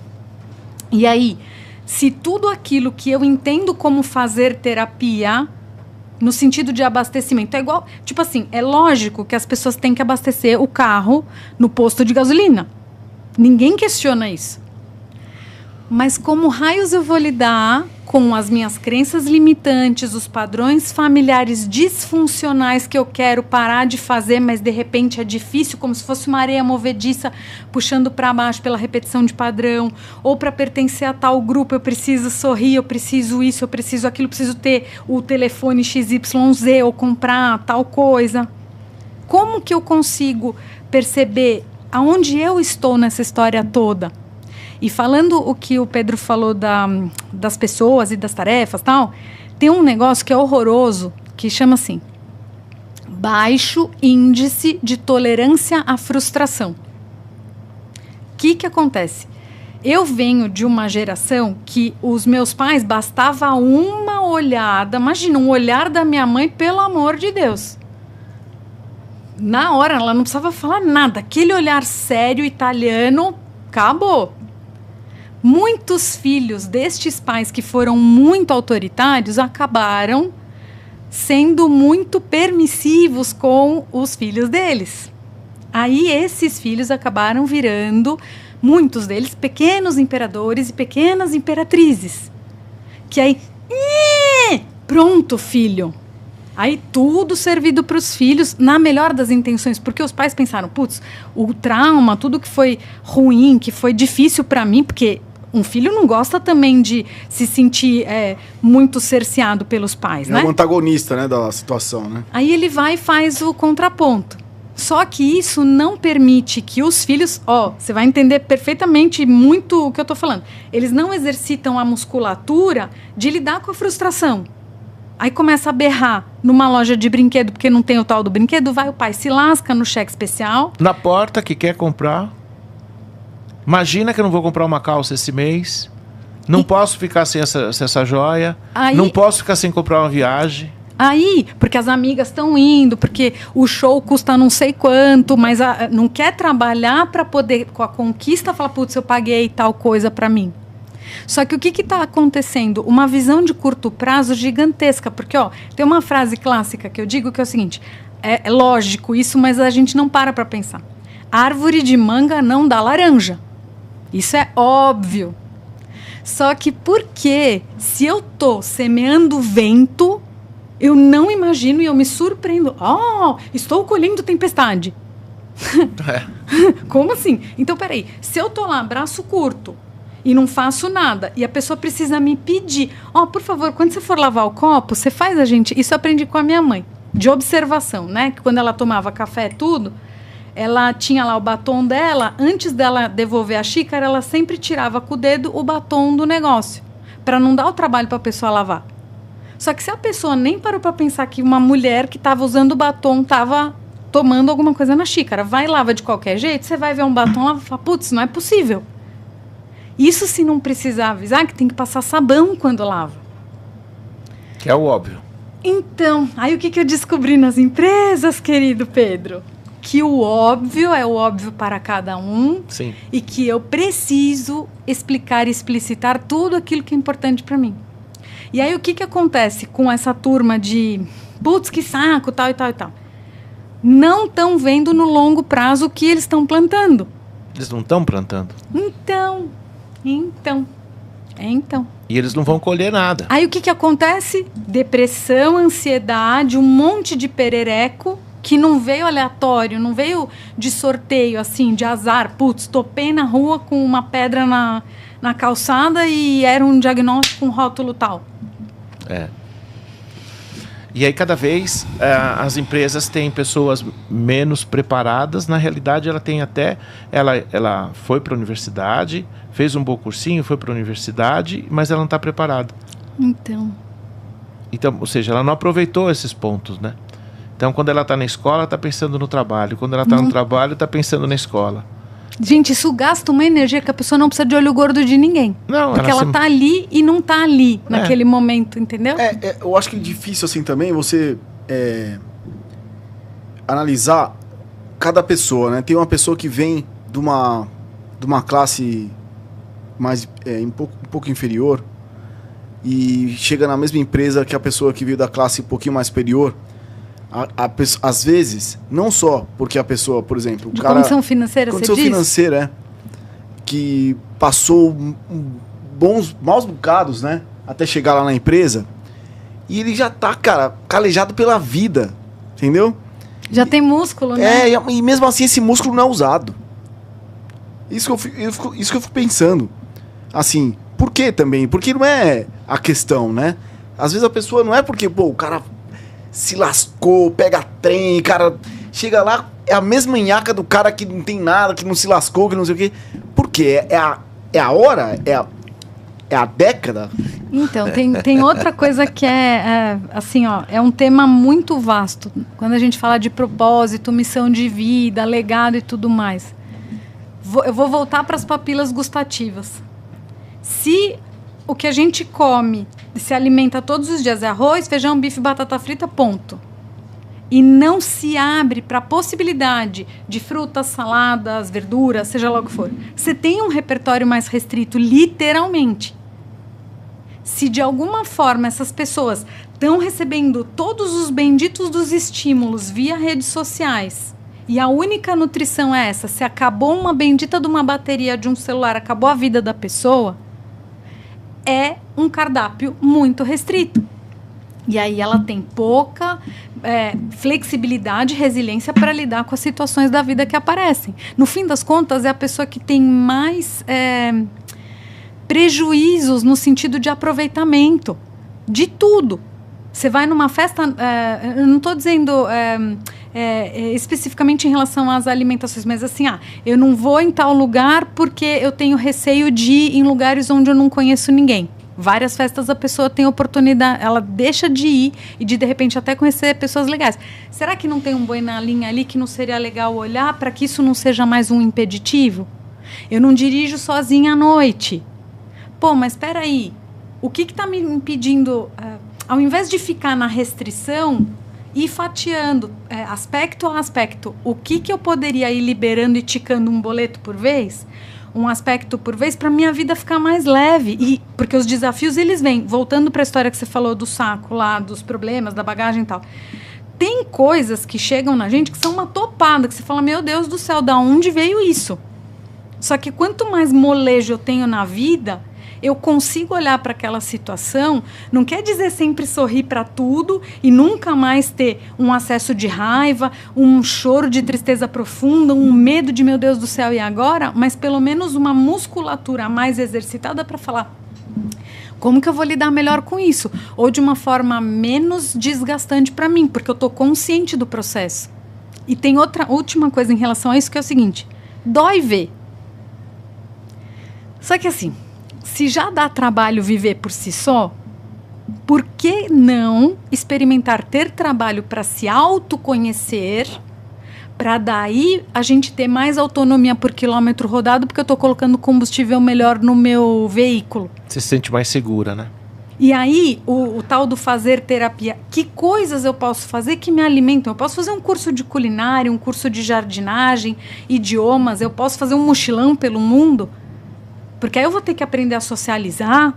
E aí, se tudo aquilo que eu entendo como fazer terapia, no sentido de abastecimento, é igual, tipo assim, é lógico que as pessoas têm que abastecer o carro no posto de gasolina. Ninguém questiona isso. Mas como raios eu vou lidar com as minhas crenças limitantes, os padrões familiares disfuncionais que eu quero parar de fazer, mas de repente é difícil, como se fosse uma areia movediça puxando para baixo pela repetição de padrão, ou para pertencer a tal grupo eu preciso sorrir, eu preciso isso, eu preciso aquilo, eu preciso ter o telefone XYZ ou comprar tal coisa. Como que eu consigo perceber aonde eu estou nessa história toda? E falando o que o Pedro falou das pessoas e das tarefas e tal, tem um negócio que é horroroso, que chama assim, baixo índice de tolerância à frustração. O que acontece? Eu venho de uma geração que os meus pais bastava uma olhada, imagina, um olhar da minha mãe, pelo amor de Deus. Na hora, ela não precisava falar nada, aquele olhar sério italiano, acabou. Muitos filhos destes pais que foram muito autoritários acabaram sendo muito permissivos com os filhos deles. Aí esses filhos acabaram virando, muitos deles, pequenos imperadores e pequenas imperatrizes. Que aí, pronto, filho. Aí tudo servido para os filhos, na melhor das intenções, porque os pais pensaram, putz, o trauma, tudo que foi ruim, que foi difícil para mim, porque um filho não gosta também de se sentir muito cerceado pelos pais, né? É o antagonista, né, da situação, né? Aí ele vai e faz o contraponto. Só que isso não permite que os filhos... você vai entender perfeitamente muito o que eu estou falando. Eles não exercitam a musculatura de lidar com a frustração. Aí começa a berrar numa loja de brinquedo porque não tem o tal do brinquedo, vai o pai se lasca no cheque especial. Na porta que quer comprar. Imagina que eu não vou comprar uma calça esse mês. Não posso ficar sem essa joia. Aí, não posso ficar sem comprar uma viagem. Aí, porque as amigas estão indo, porque o show custa não sei quanto, mas não quer trabalhar para poder, com a conquista, falar, putz, eu paguei tal coisa para mim. Só que o que está acontecendo? Uma visão de curto prazo gigantesca. Porque, tem uma frase clássica que eu digo que é o seguinte, é lógico isso, mas a gente não para pensar. Árvore de manga não dá laranja. Isso é óbvio. Só que porque se eu tô semeando vento, eu não imagino e eu me surpreendo. Estou colhendo tempestade. Como assim? Então, peraí. Se eu tô lá, braço curto, e não faço nada, e a pessoa precisa me pedir, por favor, quando você for lavar o copo, você faz a gente... Isso eu aprendi com a minha mãe, de observação, né? Que quando ela tomava café, tudo... Ela tinha lá o batom dela, antes dela devolver a xícara, ela sempre tirava com o dedo o batom do negócio, para não dar o trabalho para a pessoa lavar. Só que se a pessoa nem parou para pensar que uma mulher que estava usando o batom estava tomando alguma coisa na xícara, vai e lava de qualquer jeito, você vai ver um batom lá e fala, putz, não é possível. Isso se não precisar avisar que tem que passar sabão quando lava. Que é o óbvio. Então, aí o que eu descobri nas empresas, querido Pedro? Que o óbvio é o óbvio para cada um. Sim. E que eu preciso explicar e explicitar tudo aquilo que é importante para mim. E aí o que acontece com essa turma de putz, que saco, tal e tal e tal? Não estão vendo no longo prazo o que eles estão plantando. Eles não estão plantando. Então. E eles não vão colher nada. Aí o que acontece? Depressão, ansiedade, um monte de perereco que não veio aleatório, não veio de sorteio, assim, de azar. Putz, topei na rua com uma pedra na calçada e era um diagnóstico com rótulo tal. E aí cada vez as empresas têm pessoas menos preparadas. Na realidade, ela tem até... Ela foi para a universidade, fez um bom cursinho, foi para a universidade, mas ela não está preparada. Então, ou seja, ela não aproveitou esses pontos, né? Então, quando ela está na escola, está pensando no trabalho. Quando ela está no trabalho, está pensando na escola. Gente, isso gasta uma energia que a pessoa não precisa de olho gordo de ninguém. Não, porque ela tá ali e não tá ali naquele momento, entendeu? Eu acho que é difícil assim também você analisar cada pessoa, né? Tem uma pessoa que vem de uma classe mais um pouco inferior e chega na mesma empresa que a pessoa que veio da classe um pouquinho mais superior. Às vezes, não só porque a pessoa, por exemplo... De condição financeira, você diz? Condição financeira, que passou maus bocados, né? Até chegar lá na empresa. E ele já tá, cara, calejado pela vida, entendeu? Já tem músculo, né? E mesmo assim esse músculo não é usado. Isso que eu fico pensando. Assim, por que também? Porque não é a questão, né? Às vezes a pessoa não é porque, o cara... se lascou, pega trem, cara, chega lá, é a mesma nhaca do cara que não tem nada, que não se lascou, que não sei o quê. Por quê? É a hora? É a década? Então, tem outra coisa que assim, ó, é um tema muito vasto. Quando a gente fala de propósito, missão de vida, legado e tudo mais. Eu vou voltar para as papilas gustativas. Se o que a gente come, se alimenta todos os dias, é arroz, feijão, bife, batata frita, ponto. E não se abre para a possibilidade de frutas, saladas, verduras, seja lá o que for. Você tem um repertório mais restrito, literalmente. Se de alguma forma essas pessoas estão recebendo todos os benditos dos estímulos via redes sociais, e a única nutrição é essa, se acabou uma bendita de uma bateria de um celular, acabou a vida da pessoa... é um cardápio muito restrito. E aí ela tem pouca flexibilidade e resiliência para lidar com as situações da vida que aparecem. No fim das contas, é a pessoa que tem mais prejuízos no sentido de aproveitamento de tudo. Você vai numa festa, eu não estou dizendo especificamente em relação às alimentações, mas assim, eu não vou em tal lugar porque eu tenho receio de ir em lugares onde eu não conheço ninguém. Várias festas a pessoa tem oportunidade, ela deixa de ir e de repente até conhecer pessoas legais. Será que não tem um boi na linha ali que não seria legal olhar para que isso não seja mais um impeditivo? Eu não dirijo sozinha à noite. Mas espera aí, o que está me impedindo, ao invés de ficar na restrição, ir fatiando aspecto a aspecto, o que eu poderia ir liberando e ticando um boleto por vez? Um aspecto por vez para minha vida ficar mais leve. Porque os desafios, eles vêm. Voltando para a história que você falou do saco lá, dos problemas, da bagagem e tal. Tem coisas que chegam na gente que são uma topada, que você fala, meu Deus do céu, da onde veio isso? Só que quanto mais molejo eu tenho na vida, eu consigo olhar para aquela situação, não quer dizer sempre sorrir para tudo e nunca mais ter um acesso de raiva, um choro de tristeza profunda, um medo de meu Deus do céu e agora, mas pelo menos uma musculatura mais exercitada para falar como que eu vou lidar melhor com isso? Ou de uma forma menos desgastante para mim, porque eu estou consciente do processo. E tem outra última coisa em relação a isso, que é o seguinte, dói ver. Só que assim, se já dá trabalho viver por si só, por que não experimentar ter trabalho para se autoconhecer, para daí a gente ter mais autonomia por quilômetro rodado, porque eu estou colocando combustível melhor no meu veículo. Você se sente mais segura, né? E aí, o tal do fazer terapia, que coisas eu posso fazer que me alimentam? Eu posso fazer um curso de culinária, um curso de jardinagem, idiomas, eu posso fazer um mochilão pelo mundo, porque aí eu vou ter que aprender a socializar.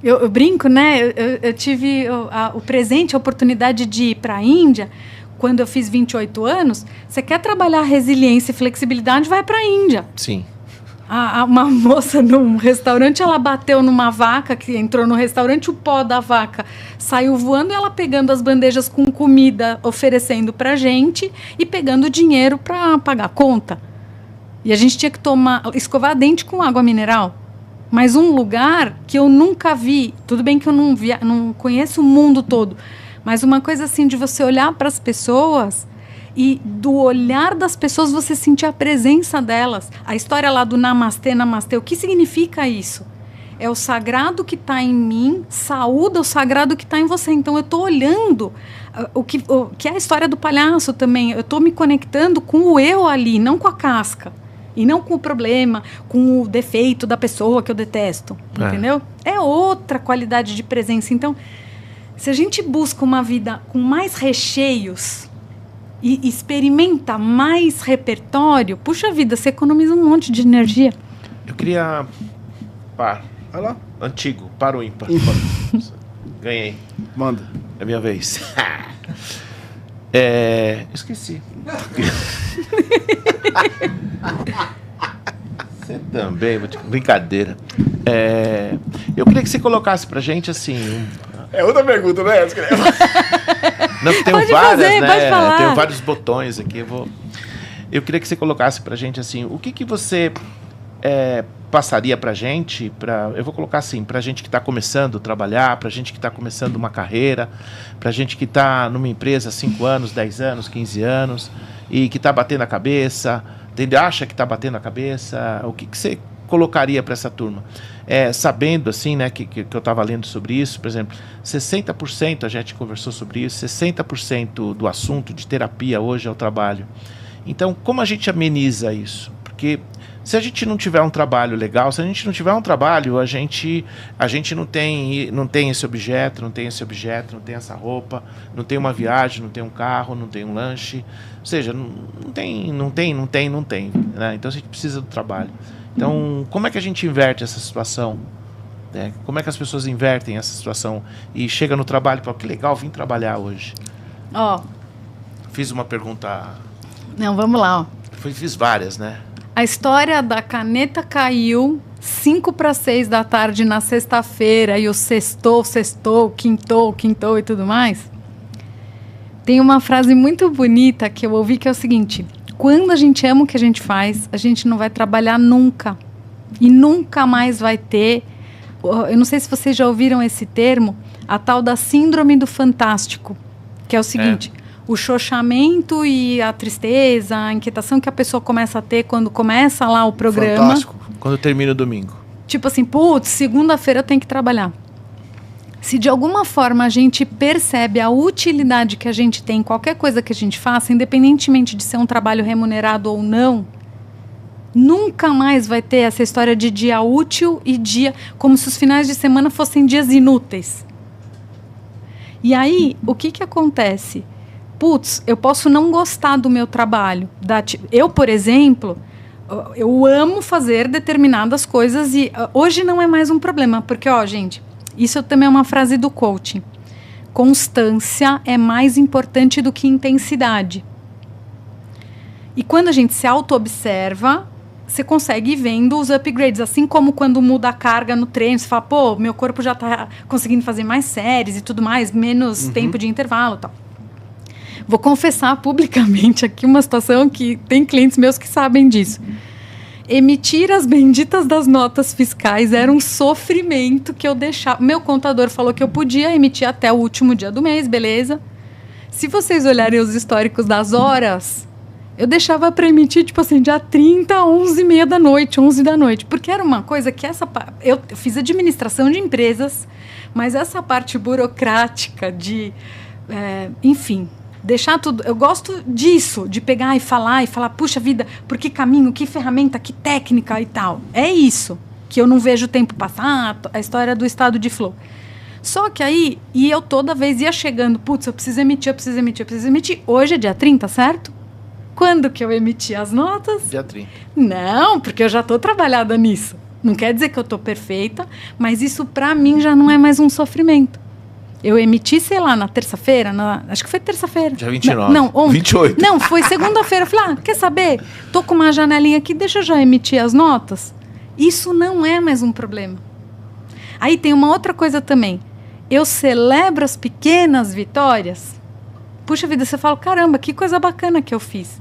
Eu brinco, né? Eu tive o presente, a oportunidade de ir para a Índia, quando eu fiz 28 anos. Você quer trabalhar resiliência e flexibilidade, vai para a Índia. Sim. Uma moça num restaurante, ela bateu numa vaca que entrou no restaurante, o pó da vaca saiu voando, e ela pegando as bandejas com comida, oferecendo pra gente e pegando dinheiro para pagar a conta. E a gente tinha que escovar dente com água mineral. Mas um lugar que eu nunca vi, tudo bem que eu não conheço o mundo todo, mas uma coisa assim de você olhar para as pessoas e do olhar das pessoas você sentir a presença delas. A história lá do namastê, namastê, o que significa isso? É o sagrado que está em mim, saúda o sagrado que está em você. Então, eu estou olhando o que é a história do palhaço também. Eu estou me conectando com o eu ali, não com a casca. E não com o problema, com o defeito da pessoa que eu detesto. Entendeu? É outra qualidade de presença. Então, se a gente busca uma vida com mais recheios e experimenta mais repertório, puxa vida, você economiza um monte de energia. Eu queria... Vai lá. Antigo, para o ímpar. Ganhei. Manda. É minha vez. Esqueci. Você também, brincadeira. Eu queria que você colocasse pra gente assim. É outra pergunta, né? Não, tenho pode várias, fazer, né? pode falar. Tenho vários botões aqui. Eu queria que você colocasse pra gente assim, o que você passaria pra gente, eu vou colocar assim, pra gente que está começando a trabalhar, pra gente que está começando uma carreira, pra gente que está numa empresa há 5 anos, 10 anos, 15 anos, e que está batendo a cabeça, acha que está batendo a cabeça, o que você colocaria para essa turma? Sabendo, assim, né, que eu estava lendo sobre isso, por exemplo, 60%, a gente conversou sobre isso, 60% do assunto de terapia hoje é o trabalho. Então, como a gente ameniza isso? Porque se a gente não tiver um trabalho legal, se a gente não tiver um trabalho, a gente não tem esse objeto, não tem essa roupa, não tem uma viagem, não tem um carro, não tem um lanche. Ou seja, não tem, né? Então a gente precisa do trabalho. Então, como é que a gente inverte essa situação? Como é que as pessoas invertem essa situação e chega no trabalho e fala, que legal, vim trabalhar hoje. Fiz uma pergunta... Não, vamos lá. Fiz várias, né? A história da caneta caiu 5 para 6 da tarde na sexta-feira e o sextou, quintou e tudo mais. Tem uma frase muito bonita que eu ouvi que é o seguinte: quando a gente ama o que a gente faz, a gente não vai trabalhar nunca. E nunca mais vai ter... Eu não sei se vocês já ouviram esse termo, a tal da síndrome do fantástico, que é o seguinte... O xoxamento e a tristeza, a inquietação que a pessoa começa a ter quando começa lá o programa. Fantástico. Quando termina o domingo. Tipo assim, putz, segunda-feira eu tenho que trabalhar. Se de alguma forma a gente percebe a utilidade que a gente tem em qualquer coisa que a gente faça, independentemente de ser um trabalho remunerado ou não, nunca mais vai ter essa história de dia útil e dia... Como se os finais de semana fossem dias inúteis. E aí, o que acontece? Putz, eu posso não gostar do meu trabalho. Eu, por exemplo, eu amo fazer determinadas coisas e hoje não é mais um problema, porque, gente, isso também é uma frase do coaching. Constância é mais importante do que intensidade. E quando a gente se auto-observa, você consegue ir vendo os upgrades, assim como quando muda a carga no treino, você fala, pô, meu corpo já está conseguindo fazer mais séries e tudo mais, menos tempo de intervalo e tal. Vou confessar publicamente aqui uma situação que tem clientes meus que sabem disso. Emitir as benditas das notas fiscais era um sofrimento que eu deixava. Meu contador falou que eu podia emitir até o último dia do mês, beleza? Se vocês olharem os históricos das horas, eu deixava para emitir, tipo assim, dia 30, 11h30 da noite, 11 da noite. Porque era uma coisa que eu fiz administração de empresas, mas essa parte burocrática de... enfim... Deixar tudo, eu gosto disso, de pegar e falar, puxa vida, por que caminho, que ferramenta, que técnica e tal. É isso, que eu não vejo o tempo passar, a história do estado de flow. Só que aí, e eu toda vez ia chegando, putz, eu preciso emitir. Hoje é dia 30, certo? Quando que eu emiti as notas? Dia 30. Não, porque eu já estou trabalhada nisso. Não quer dizer que eu estou perfeita, mas isso para mim já não é mais um sofrimento. Eu emiti, sei lá, na terça-feira, acho que foi terça-feira. Dia 29. Não, ontem. 28. Não, foi segunda-feira. Eu falei, quer saber? Tô com uma janelinha aqui, deixa eu já emitir as notas. Isso não é mais um problema. Aí tem uma outra coisa também. Eu celebro as pequenas vitórias. Puxa vida, você fala, caramba, que coisa bacana que eu fiz.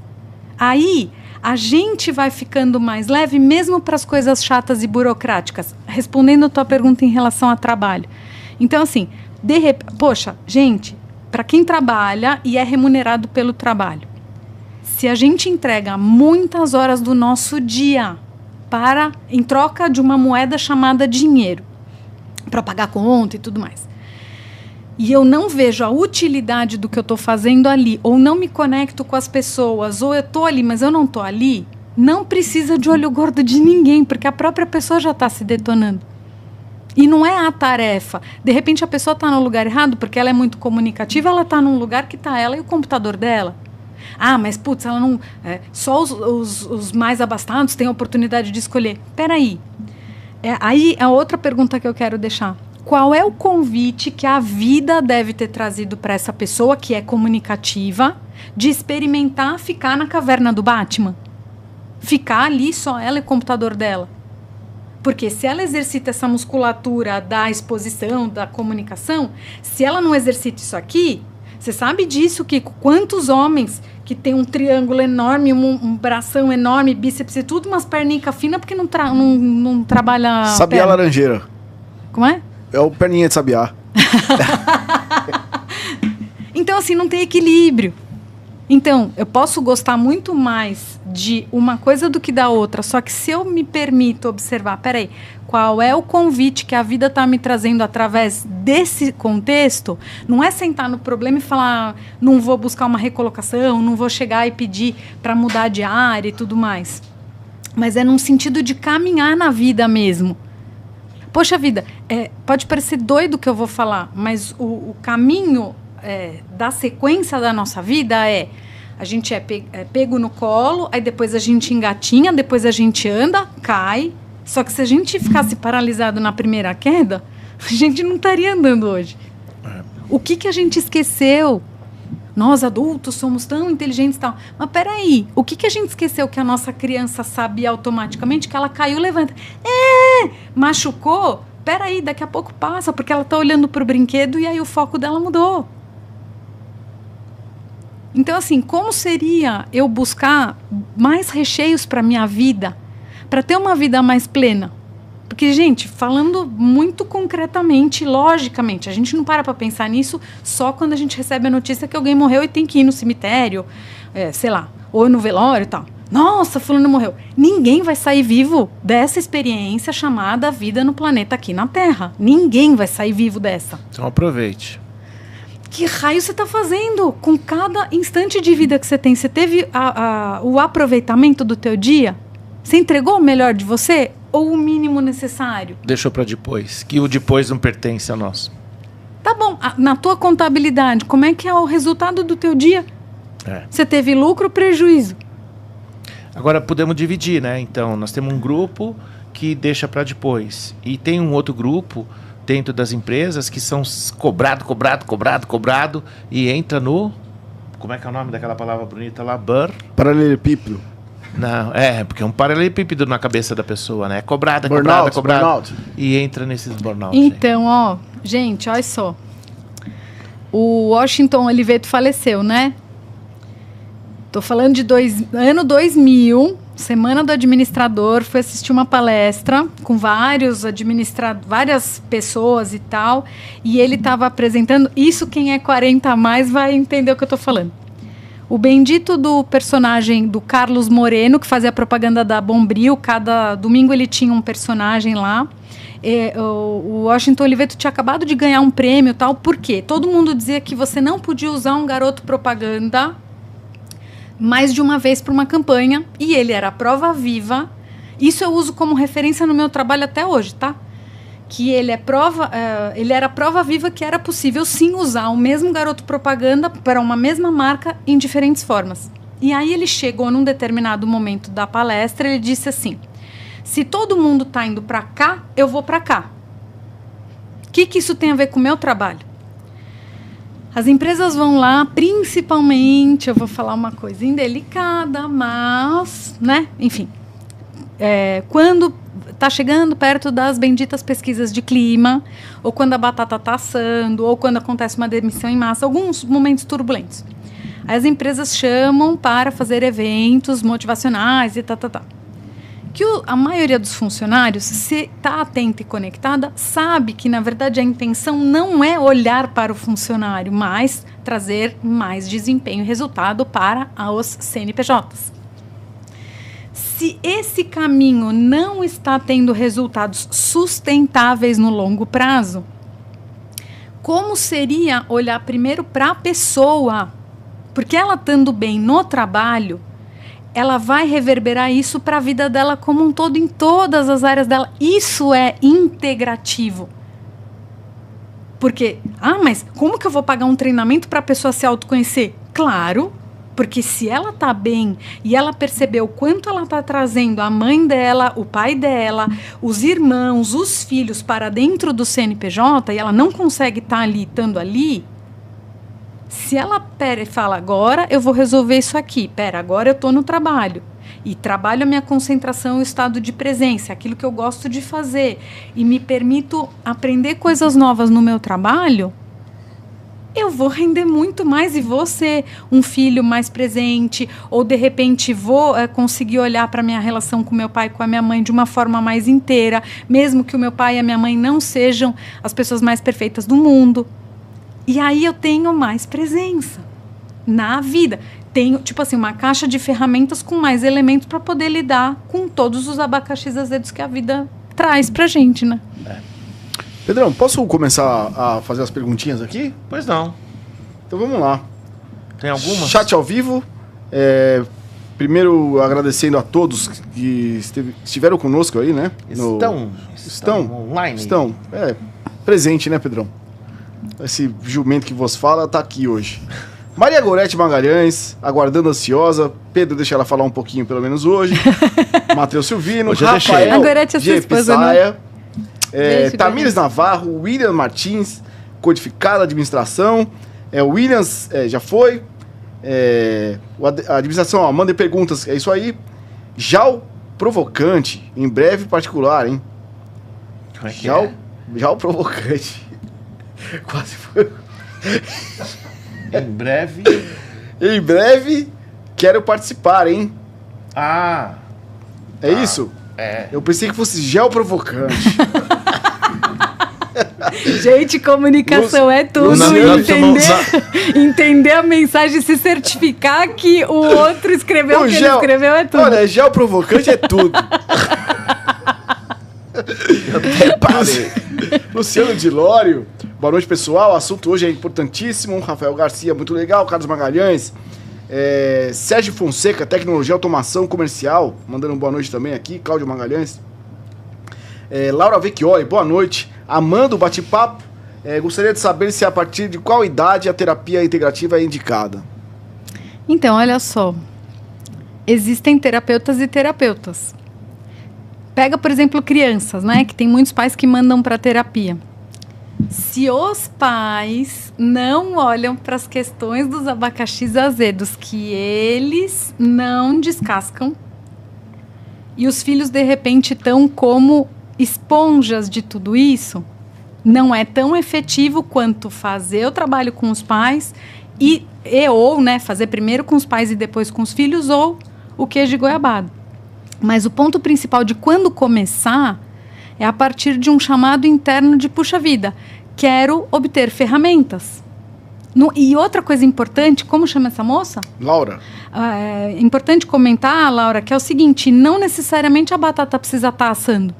Aí, a gente vai ficando mais leve mesmo para as coisas chatas e burocráticas. Respondendo a tua pergunta em relação a trabalho. Então, assim... poxa, gente, para quem trabalha e é remunerado pelo trabalho. Se a gente entrega muitas horas do nosso dia em troca de uma moeda chamada dinheiro, para pagar conta e tudo mais, e eu não vejo a utilidade do que eu estou fazendo ali, ou não me conecto com as pessoas, ou eu estou ali, mas eu não estou ali, não precisa de olho gordo de ninguém, porque a própria pessoa já está se detonando. E não é a tarefa. De repente a pessoa está no lugar errado, porque ela é muito comunicativa, ela está num lugar que está ela e o computador dela. Ah, mas putz, ela não. Só os mais abastados têm a oportunidade de escolher. Peraí. Aí a outra pergunta que eu quero deixar. Qual é o convite que a vida deve ter trazido para essa pessoa que é comunicativa de experimentar ficar na caverna do Batman? Ficar ali só ela e o computador dela? Porque se ela exercita essa musculatura da exposição, da comunicação, se ela não exercita isso aqui, você sabe disso, Kiko? Quantos homens que tem um triângulo enorme, um bração enorme, bíceps e tudo, umas pernicas finas porque não trabalha Sabiá perna. laranjeira. Como é? É o perninha de sabiá. Então, assim, não tem equilíbrio. Então, eu posso gostar muito mais de uma coisa do que da outra, só que se eu me permito observar, peraí, qual é o convite que a vida está me trazendo através desse contexto, não é sentar no problema e falar, não vou buscar uma recolocação, não vou chegar e pedir para mudar de área e tudo mais. Mas é num sentido de caminhar na vida mesmo. Poxa vida, pode parecer doido o que eu vou falar, mas o caminho da sequência da nossa vida a gente é pego no colo, aí depois a gente engatinha, depois a gente anda, cai. Só que se a gente ficasse paralisado na primeira queda, a gente não estaria andando hoje. O que a gente esqueceu? Nós adultos somos tão inteligentes e tal. Mas peraí, o que a gente esqueceu que a nossa criança sabia automaticamente? Que ela caiu, levanta. Machucou? Peraí, daqui a pouco passa, porque ela está olhando para o brinquedo e aí o foco dela mudou. Então, assim, como seria eu buscar mais recheios para a minha vida, para ter uma vida mais plena? Porque, gente, falando muito concretamente, logicamente, a gente não para pensar nisso só quando a gente recebe a notícia que alguém morreu e tem que ir no cemitério, sei lá, ou no velório e tal. Nossa, fulano morreu. Ninguém vai sair vivo dessa experiência chamada vida no planeta aqui na Terra. Ninguém vai sair vivo dessa. Então aproveite. Que raio você está fazendo com cada instante de vida que você tem? Você teve o aproveitamento do teu dia? Você entregou o melhor de você ou o mínimo necessário? Deixou para depois, que o depois não pertence a nós. Tá bom, na tua contabilidade, como é que é o resultado do teu dia? Você teve lucro ou prejuízo? Agora podemos dividir, né? Então, nós temos um grupo que deixa para depois. E tem um outro grupo dentro das empresas que são cobrado e entra no... Como é que é o nome daquela palavra bonita lá? Paralelepípedo. Não, porque é um paralelepípedo na cabeça da pessoa, né? Cobrada. Burnout. E entra nesses burnout. Então, gente, olha só. O Washington Oliveto faleceu, né? Tô falando de ano 2000, Semana do Administrador, fui assistir uma palestra com várias pessoas e tal, e ele estava apresentando, isso quem é 40 a mais vai entender o que eu tô falando. O bendito do personagem do Carlos Moreno, que fazia a propaganda da Bombril, cada domingo ele tinha um personagem lá. O Washington Oliveto tinha acabado de ganhar um prêmio e tal, por quê? Todo mundo dizia que você não podia usar um garoto propaganda mais de uma vez para uma campanha, e ele era a prova viva. Isso eu uso como referência no meu trabalho até hoje, tá? Que ele era a prova viva que era possível sim usar o mesmo garoto propaganda para uma mesma marca em diferentes formas. E aí ele chegou num determinado momento da palestra, ele disse assim: se todo mundo está indo para cá, eu vou para cá. O que isso tem a ver com o meu trabalho? As empresas vão lá, principalmente, eu vou falar uma coisa indelicada, mas, né, enfim, quando está chegando perto das benditas pesquisas de clima, ou quando a batata está assando, ou quando acontece uma demissão em massa, alguns momentos turbulentos. As empresas chamam para fazer eventos motivacionais e que a maioria dos funcionários, se está atenta e conectada, sabe que, na verdade, a intenção não é olhar para o funcionário, mas trazer mais desempenho e resultado para os CNPJs. Se esse caminho não está tendo resultados sustentáveis no longo prazo, como seria olhar primeiro para a pessoa? Porque ela estando bem no trabalho, ela vai reverberar isso para a vida dela como um todo, em todas as áreas dela. Isso é integrativo. Porque, mas como que eu vou pagar um treinamento para a pessoa se autoconhecer? Claro, porque se ela está bem e ela percebeu o quanto ela está trazendo a mãe dela, o pai dela, os irmãos, os filhos para dentro do CNPJ e ela não consegue estar ali, estando ali, se ela pera e fala, agora eu vou resolver isso aqui, agora eu estou no trabalho, e trabalho a minha concentração e o estado de presença, aquilo que eu gosto de fazer, e me permito aprender coisas novas no meu trabalho, eu vou render muito mais e vou ser um filho mais presente, ou de repente vou conseguir olhar para a minha relação com meu pai e com a minha mãe de uma forma mais inteira, mesmo que o meu pai e a minha mãe não sejam as pessoas mais perfeitas do mundo. E aí eu tenho mais presença na vida. Tenho, tipo assim, uma caixa de ferramentas com mais elementos para poder lidar com todos os abacaxis azedos que a vida traz pra gente, né? Pedrão, posso começar a fazer as perguntinhas aqui? Pois não. Então vamos lá. Tem alguma? Chat ao vivo. Primeiro agradecendo a todos que estiveram conosco aí, né? Estão online. Estão. Presente, né, Pedrão? Esse jumento que vos fala tá aqui hoje. Maria Gorete Magalhães, aguardando ansiosa. Pedro, deixa ela falar um pouquinho, pelo menos hoje. Matheus Silvino, Rafael a Gorete é sua esposa, Pisaia, Tamires Navarro, William Martins, Codificada Administração. Williams já foi. A administração, manda perguntas, é isso aí. Jal Provocante, em breve particular, hein? Como é que Jal Provocante. Quase foi. Em breve, quero participar, hein? Isso? Eu pensei que fosse gel provocante. Gente, comunicação é tudo. Entender a mensagem, se certificar que o outro escreveu o que ele escreveu é tudo. Olha, gel provocante é tudo. Luciano Dilório, boa noite, pessoal. O assunto hoje é importantíssimo. Rafael Garcia, muito legal. Carlos Magalhães, Sérgio Fonseca, tecnologia, automação comercial, mandando boa noite também aqui. Cláudio Magalhães, Laura Vecchioli, boa noite. Amando o bate-papo, gostaria de saber se a partir de qual idade a terapia integrativa é indicada. Então, olha só, existem terapeutas e terapeutas. Pega, por exemplo, crianças, né? Que tem muitos pais que mandam para terapia. Se os pais não olham para as questões dos abacaxis azedos, que eles não descascam, e os filhos, de repente, estão como esponjas de tudo isso, não é tão efetivo quanto fazer o trabalho com os pais ou, né, fazer primeiro com os pais e depois com os filhos, ou o queijo de goiabada. Mas o ponto principal de quando começar é a partir de um chamado interno de puxa vida. Quero obter ferramentas. E outra coisa importante, como chama essa moça? Laura. É importante comentar, Laura, que é o seguinte, não necessariamente a batata precisa estar assando.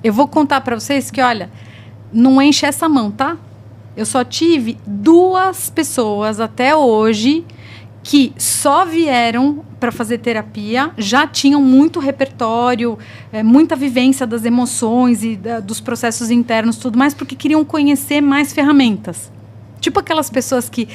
Eu vou contar para vocês que, olha, não enche essa mão, tá? Eu só tive 2 pessoas até hoje que só vieram para fazer terapia, já tinham muito repertório, muita vivência das emoções e dos processos internos, tudo mais, porque queriam conhecer mais ferramentas. Tipo aquelas pessoas que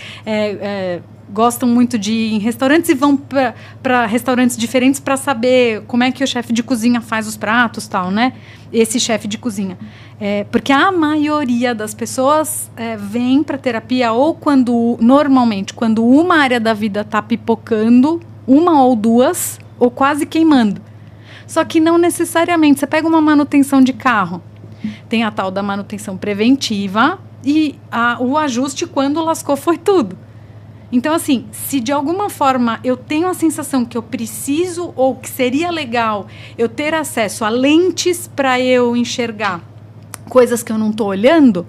gostam muito de ir em restaurantes e vão para restaurantes diferentes para saber como é que o chefe de cozinha faz os pratos, tal, né? Esse chefe de cozinha. Porque a maioria das pessoas vem para terapia ou normalmente, quando uma área da vida está pipocando, 1 ou 2, ou quase queimando. Só que não necessariamente. Você pega uma manutenção de carro, tem a tal da manutenção preventiva e o ajuste quando lascou foi tudo. Então, assim, se de alguma forma eu tenho a sensação que eu preciso ou que seria legal eu ter acesso a lentes para eu enxergar coisas que eu não estou olhando,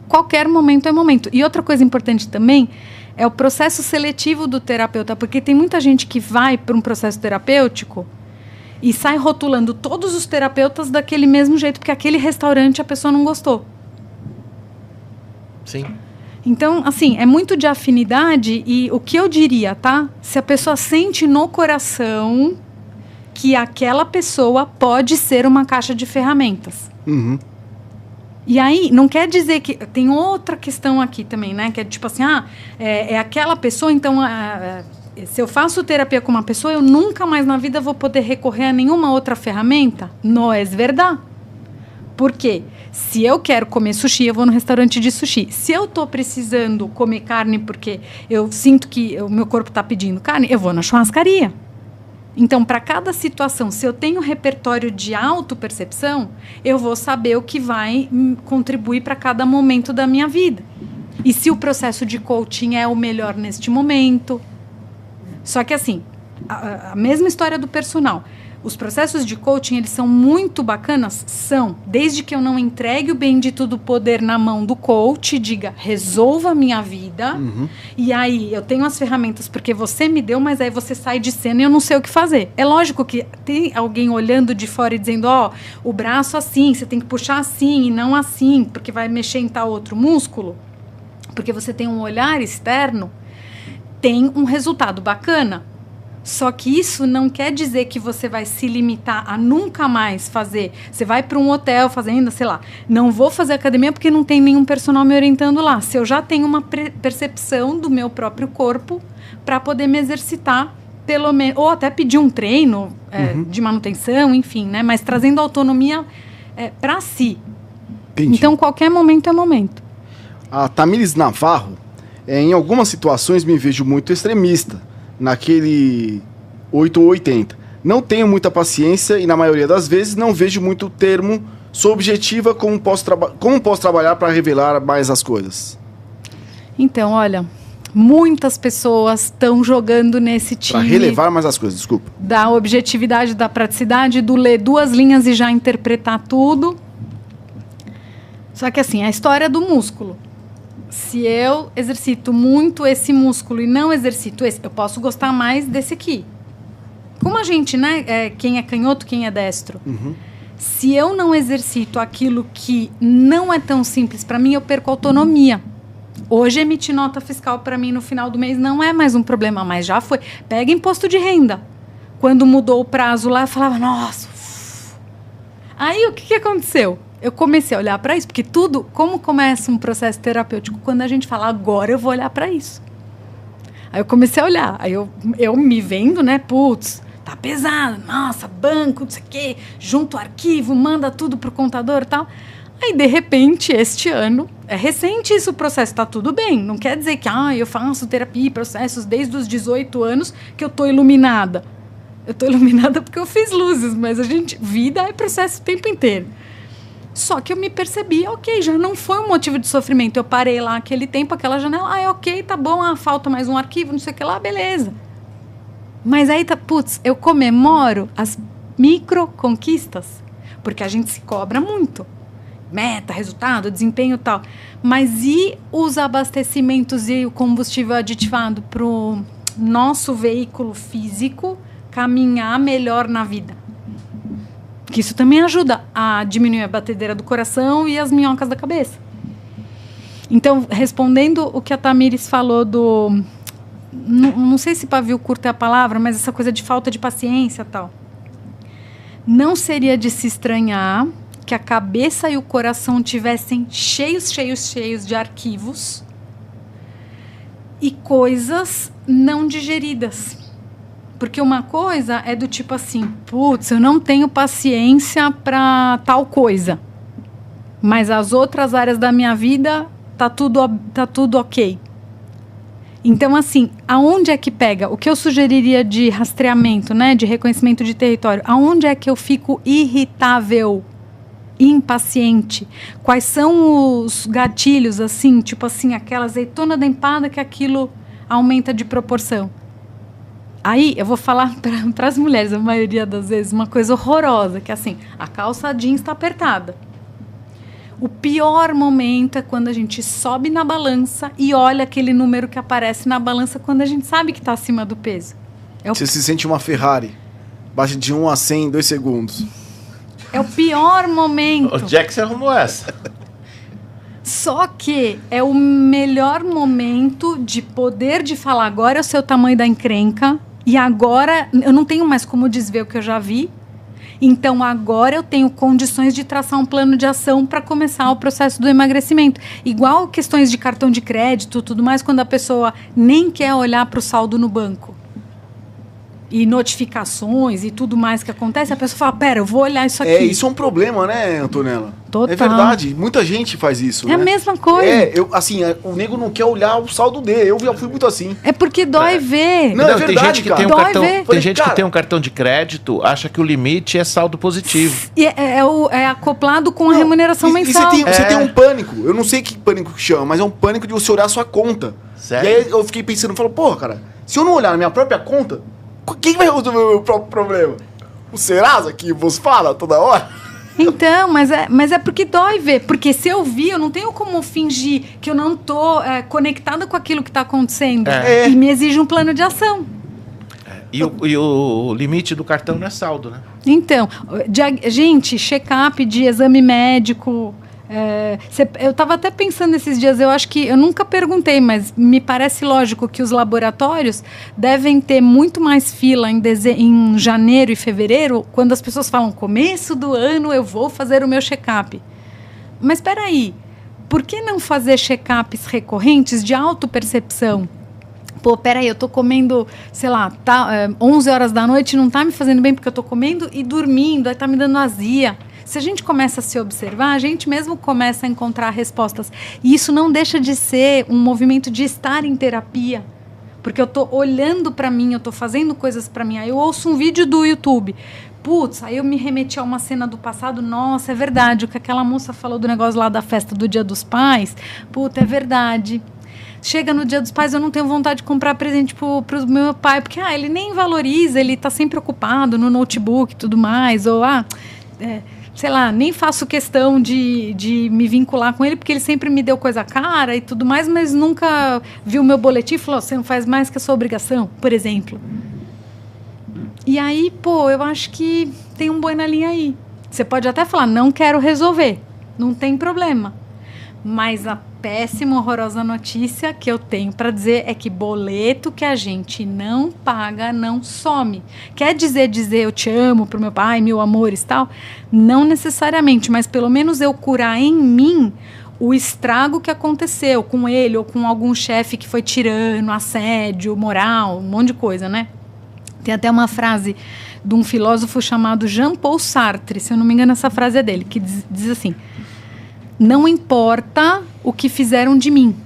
qualquer momento é momento. E outra coisa importante também é o processo seletivo do terapeuta, porque tem muita gente que vai para um processo terapêutico e sai rotulando todos os terapeutas daquele mesmo jeito, porque aquele restaurante a pessoa não gostou. Sim. Então, assim, é muito de afinidade e o que eu diria, tá? Se a pessoa sente no coração que aquela pessoa pode ser uma caixa de ferramentas. Uhum. E aí, não quer dizer que... Tem outra questão aqui também, né? Que é tipo assim, é aquela pessoa, então... se eu faço terapia com uma pessoa, eu nunca mais na vida vou poder recorrer a nenhuma outra ferramenta? Não é verdade. Por quê? Se eu quero comer sushi, eu vou no restaurante de sushi. Se eu tô precisando comer carne porque eu sinto que o meu corpo está pedindo carne, eu vou na churrascaria. Então, para cada situação, se eu tenho repertório de autopercepção, eu vou saber o que vai contribuir para cada momento da minha vida. E se o processo de coaching é o melhor neste momento. Só que assim, a mesma história do personal. Os processos de coaching, eles são muito bacanas? São. Desde que eu não entregue o bendito do poder na mão do coach, diga, resolva a minha vida. Uhum. E aí, eu tenho as ferramentas porque você me deu, mas aí você sai de cena e eu não sei o que fazer. É lógico que tem alguém olhando de fora e dizendo, o braço assim, você tem que puxar assim e não assim, porque vai mexer em tal outro músculo. Porque você tem um olhar externo, tem um resultado bacana. Só que isso não quer dizer que você vai se limitar a nunca mais fazer. Você vai para um hotel fazendo, sei lá, não vou fazer academia porque não tem nenhum personal me orientando lá. Se eu já tenho uma percepção do meu próprio corpo para poder me exercitar, pelo menos, ou até pedir um treino de manutenção, enfim, né? Mas trazendo autonomia para si. Entendi. Então, qualquer momento é momento. A Tamires Navarro, em algumas situações me vejo muito extremista. Naquele 8 ou 80. Não tenho muita paciência e, na maioria das vezes, não vejo muito termo. Sou objetiva, como posso trabalhar para revelar mais as coisas? Então, olha, muitas pessoas estão jogando nesse time... Para relevar mais as coisas, desculpa. Da objetividade, da praticidade, do ler 2 linhas e já interpretar tudo. Só que, assim, a história do músculo. Se eu exercito muito esse músculo e não exercito esse, eu posso gostar mais desse aqui. Como a gente, né? Quem é canhoto, quem é destro. Uhum. Se eu não exercito aquilo que não é tão simples para mim, eu perco autonomia. Hoje, emitir nota fiscal para mim no final do mês não é mais um problema, mas já foi. Pega imposto de renda. Quando mudou o prazo lá, eu falava, nossa. Aí, o que aconteceu? Eu comecei a olhar para isso, porque tudo, como começa um processo terapêutico? Quando a gente fala, agora eu vou olhar para isso. Aí eu comecei a olhar, aí eu me vendo, né, putz, tá pesado, nossa, banco, não sei o quê, junta o arquivo, manda tudo pro contador e tal. Aí, de repente, este ano, é recente isso o processo, tá tudo bem, não quer dizer que, eu faço terapia e processos desde os 18 anos que eu tô iluminada. Eu tô iluminada porque eu fiz luzes, mas vida é processo o tempo inteiro. Só que eu me percebi, ok, já não foi um motivo de sofrimento. Eu parei lá aquele tempo, aquela janela, ok, tá bom, falta mais um arquivo, não sei o que lá, beleza. Mas aí, eu comemoro as micro conquistas, porque a gente se cobra muito. Meta, resultado, desempenho e tal. Mas e os abastecimentos e o combustível aditivado para o nosso veículo físico caminhar melhor na vida? Que isso também ajuda a diminuir a batedeira do coração e as minhocas da cabeça. Então, respondendo o que a Tamires falou do... Não sei se pavio curto é a palavra, mas essa coisa de falta de paciência e tal. Não seria de se estranhar que a cabeça e o coração tivessem cheios de arquivos e coisas não digeridas. Porque uma coisa é do tipo assim, putz, eu não tenho paciência para tal coisa. Mas as outras áreas da minha vida tá tudo ok. Então, assim, aonde é que pega? O que eu sugeriria de rastreamento, né, de reconhecimento de território? Aonde é que eu fico irritável, impaciente? Quais são os gatilhos, assim, tipo assim, aquela azeitona da empada que aquilo aumenta de proporção. Aí eu vou falar para as mulheres, a maioria das vezes, uma coisa horrorosa, que é assim, a calça jeans está apertada. O pior momento é quando a gente sobe na balança e olha aquele número que aparece na balança quando a gente sabe que está acima do peso. Você se sente uma Ferrari. Baixa de 1 a 100 em 2 segundos. É o pior momento. Onde é que você arrumou essa? Só que é o melhor momento de poder de falar, agora é o seu tamanho da encrenca e agora eu não tenho mais como desver o que eu já vi. Então, agora eu tenho condições de traçar um plano de ação para começar o processo do emagrecimento. Igual questões de cartão de crédito, tudo mais, quando a pessoa nem quer olhar para o saldo no banco. E notificações e tudo mais que acontece, a pessoa fala, pera, eu vou olhar isso aqui. Isso é um problema, né, Antonella? Total. É verdade, muita gente faz isso, né? É a mesma coisa. O nego não quer olhar o saldo dele, eu já fui muito assim. É porque dói ver. Não, é verdade, tem gente que cara. tem um Dói cartão, ver. tem gente que tem um cartão de crédito, acha que o limite é saldo positivo. E é acoplado com a remuneração mensal. Você tem um pânico, eu não sei que pânico que chama, mas é um pânico de você olhar a sua conta. Sério? E aí eu fiquei pensando, porra, cara, se eu não olhar na minha própria conta, quem vai resolver o meu próprio problema? O Serasa que vos fala toda hora? Então, mas é porque dói ver. Porque se eu vi, eu não tenho como fingir que eu não tô conectada com aquilo que está acontecendo. E me exige um plano de ação. E o limite do cartão não é saldo, né? Então, gente, check-up de exame médico. Eu estava até pensando esses dias, eu acho que eu nunca perguntei, mas me parece lógico que os laboratórios devem ter muito mais fila em janeiro e fevereiro, quando as pessoas falam, começo do ano eu vou fazer o meu check-up. Mas espera aí, por que não fazer check-ups recorrentes de autopercepção? Pô, peraí, eu tô comendo, sei lá, 11 horas da noite, não tá me fazendo bem porque eu tô comendo e dormindo, aí tá me dando azia. Se a gente começa a se observar, a gente mesmo começa a encontrar respostas. E isso não deixa de ser um movimento de estar em terapia. Porque eu tô olhando para mim, eu tô fazendo coisas para mim. Aí eu ouço um vídeo do YouTube. Putz, aí eu me remeti a uma cena do passado. Nossa, é verdade. O que aquela moça falou do negócio lá da festa do Dia dos Pais. Puta, é verdade. Chega no Dia dos Pais, eu não tenho vontade de comprar presente pro meu pai. Porque ele nem valoriza, ele tá sempre ocupado no notebook e tudo mais. Ou, sei lá, nem faço questão de me vincular com ele, porque ele sempre me deu coisa cara e tudo mais, mas nunca viu o meu boletim e falou, você não faz mais que a sua obrigação, por exemplo. E aí, eu acho que tem um boi na linha aí. Você pode até falar, não quero resolver, não tem problema. Mas a péssima, horrorosa notícia que eu tenho para dizer é que boleto que a gente não paga não some. Quer dizer eu te amo pro meu pai, mil amores e tal? Não necessariamente, mas pelo menos eu curar em mim o estrago que aconteceu com ele ou com algum chefe que foi tirano, assédio, moral, um monte de coisa, né? Tem até uma frase de um filósofo chamado Jean-Paul Sartre, se eu não me engano essa frase é dele, que diz assim: não importa o que fizeram de mim,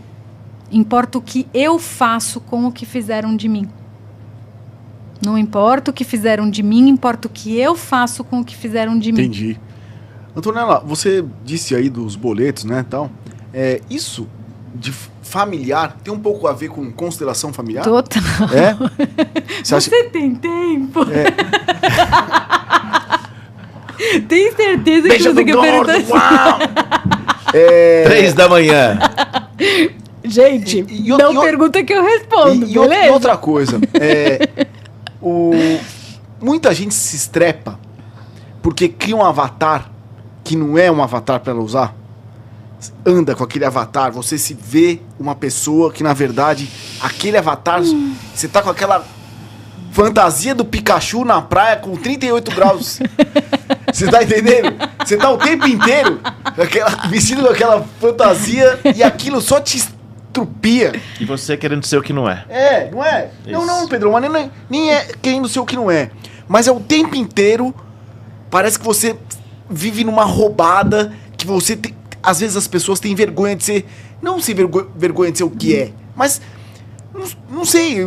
importa o que eu faço com o que fizeram de mim. Não importa o que fizeram de mim, importa o que eu faço com o que fizeram de mim. Entendi. Antonella, você disse aí dos boletos, né, tal. Isso de familiar tem um pouco a ver com constelação familiar? Total. Você tem tempo? Tem certeza que você quer perguntar? 3 da manhã. Gente, não pergunta que eu respondo, beleza? E outra coisa, muita gente se estrepa porque cria um avatar que não é um avatar para ela usar. Anda com aquele avatar, você se vê uma pessoa que, na verdade, aquele avatar, você tá com aquela fantasia do Pikachu na praia com 38 graus. Você tá entendendo? Você tá o tempo inteiro vestido com aquela fantasia e aquilo só te estrupia. E você querendo ser o que não é. Não é? Isso. Não, Pedro, mas nem é querendo ser o que não é. Mas é o tempo inteiro, parece que você vive numa roubada, que você tem... Às vezes as pessoas têm vergonha de ser... Não sei vergonha de ser o que é, mas... Não sei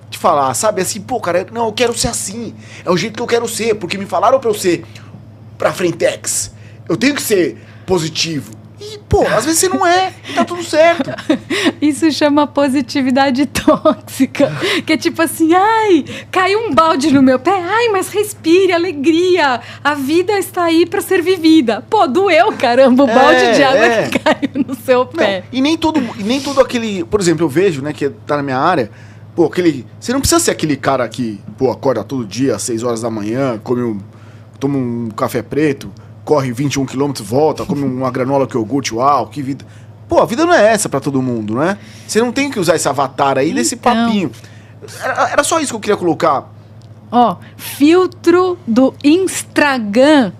te falar, sabe? Assim, cara, não, eu quero ser assim. É o jeito que eu quero ser, porque me falaram pra eu ser pra frentex. Eu tenho que ser positivo. E, pô, às vezes você não é, e tá tudo certo. Isso chama positividade tóxica. Que é tipo assim, ai, caiu um balde no meu pé. Ai, mas respire, alegria. A vida está aí para ser vivida. Pô, doeu, caramba, o balde de água que caiu no seu pé. Não, e nem todo aquele... Por exemplo, eu vejo, né, que tá na minha área... Pô, você não precisa ser aquele cara que, pô, acorda todo dia às 6 horas da manhã, toma um café preto, corre 21 quilômetros, volta, come uma granola com iogurte, uau, que vida. Pô, a vida não é essa pra todo mundo, né? Você não tem que usar esse avatar aí desse papinho. Era só isso que eu queria colocar. Ó, filtro do Instagram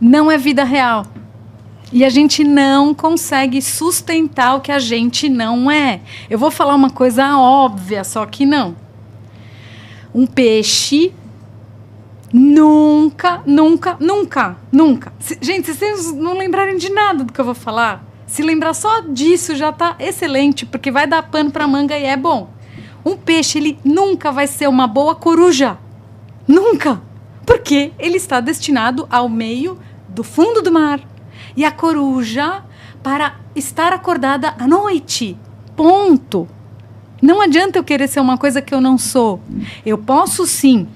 não é vida real. E a gente não consegue sustentar o que a gente não é. Eu vou falar uma coisa óbvia, só que não. Um peixe nunca. Gente, se vocês não lembrarem de nada do que eu vou falar, se lembrar só disso já tá excelente, porque vai dar pano pra manga e é bom. Um peixe, ele nunca vai ser uma boa coruja. Nunca. Porque ele está destinado ao meio do fundo do mar. E a coruja para estar acordada à noite. Ponto. Não adianta eu querer ser uma coisa que eu não sou. Eu posso sim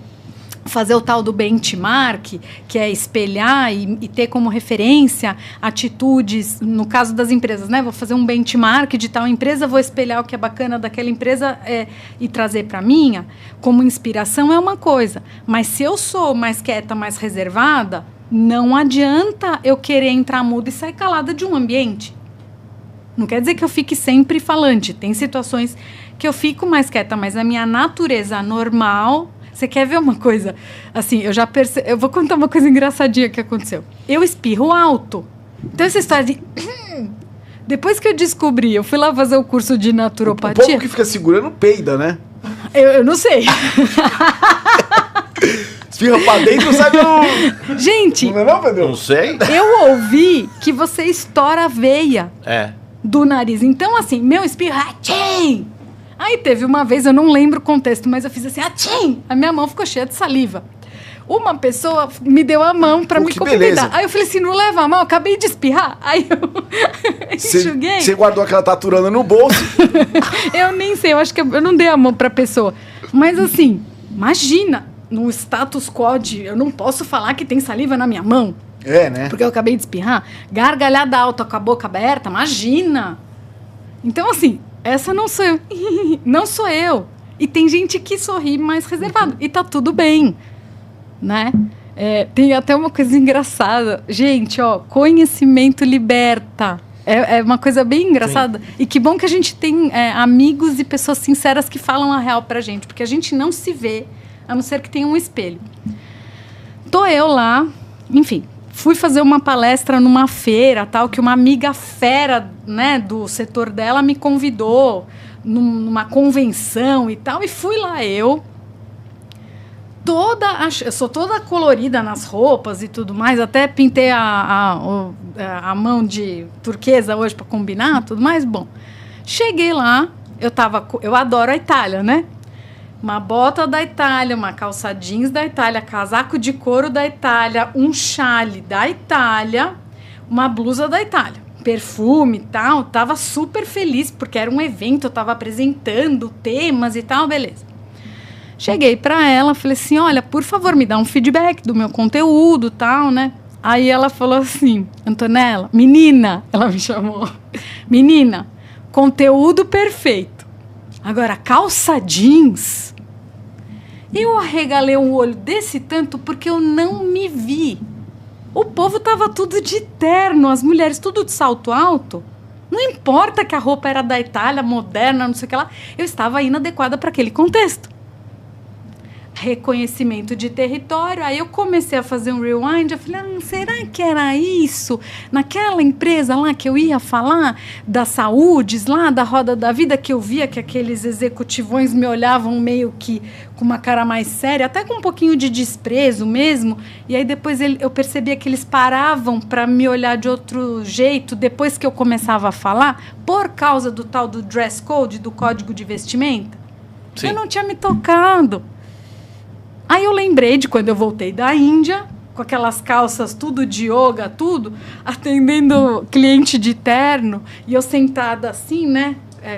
fazer o tal do benchmark, que é espelhar e ter como referência atitudes, no caso das empresas, né? Vou fazer um benchmark de tal empresa, vou espelhar o que é bacana daquela empresa e trazer para a minha, como inspiração é uma coisa. Mas se eu sou mais quieta, mais reservada, não adianta eu querer entrar muda e sair calada de um ambiente. Não quer dizer que eu fique sempre falante. Tem situações que eu fico mais quieta, mas a minha natureza normal... Você quer ver uma coisa? Assim, eu vou contar uma coisa engraçadinha que aconteceu. Eu espirro alto. Então, essa história de... Depois que eu descobri, eu fui lá fazer o curso de naturopatia... O povo que fica segurando peida, né? Eu não sei. Espirra pra dentro, sabe? Gente... Não é não, Pedro? Não sei. Eu ouvi que você estoura a veia do nariz. Então, assim, meu espirro... Atchim! Aí teve uma vez, eu não lembro o contexto, mas eu fiz assim, atchim! A minha mão ficou cheia de saliva. Uma pessoa me deu a mão pra me cumprimentar. Aí eu falei assim, não leva a mão, eu acabei de espirrar. Aí eu enxuguei. Você guardou aquela taturana no bolso? Eu nem sei, eu acho que eu não dei a mão pra pessoa. Mas assim, imagina, no status quo de eu não posso falar que tem saliva na minha mão. É, né? Porque eu acabei de espirrar. Gargalhada alta com a boca aberta, imagina. Então assim... Essa não sou eu. Não sou eu. E tem gente que sorri mais reservado. E tá tudo bem. Né? Tem até uma coisa engraçada. Gente, ó, conhecimento liberta. É uma coisa bem engraçada. Sim. E que bom que a gente tem amigos e pessoas sinceras que falam a real pra gente. Porque a gente não se vê, a não ser que tenha um espelho. Tô eu lá, enfim... Fui fazer uma palestra numa feira, tal, que uma amiga fera, né, do setor dela me convidou numa convenção e tal, e fui lá eu sou toda colorida nas roupas e tudo mais, até pintei a mão de turquesa hoje para combinar, tudo mais, bom. Cheguei lá, eu adoro a Itália, né? Uma bota da Itália, uma calça jeans da Itália, casaco de couro da Itália, um chale da Itália, uma blusa da Itália, perfume e tal. Tava super feliz porque era um evento, eu tava apresentando temas e tal, beleza. Cheguei pra ela, falei assim, olha, por favor, me dá um feedback do meu conteúdo e tal, né? Aí ela falou assim, Antonella, menina, ela me chamou, menina, conteúdo perfeito. Agora, calça jeans, eu arregalei um olho desse tanto porque eu não me vi. O povo tava tudo de terno, as mulheres tudo de salto alto. Não importa que a roupa era da Itália, moderna, não sei o que lá. Eu estava inadequada para aquele contexto. Reconhecimento de território. Aí eu comecei a fazer um rewind. Eu falei, será que era isso? Naquela empresa lá que eu ia falar da Saúdes, lá da Roda da Vida, que eu via que aqueles executivões me olhavam meio que com uma cara mais séria, até com um pouquinho de desprezo mesmo. E aí depois eu percebia que eles paravam para me olhar de outro jeito depois que eu começava a falar, por causa do tal do dress code, do código de vestimenta. Sim. Eu não tinha me tocado. Aí eu lembrei de quando eu voltei da Índia, com aquelas calças tudo de yoga, tudo, atendendo cliente de terno, e eu sentada assim, né?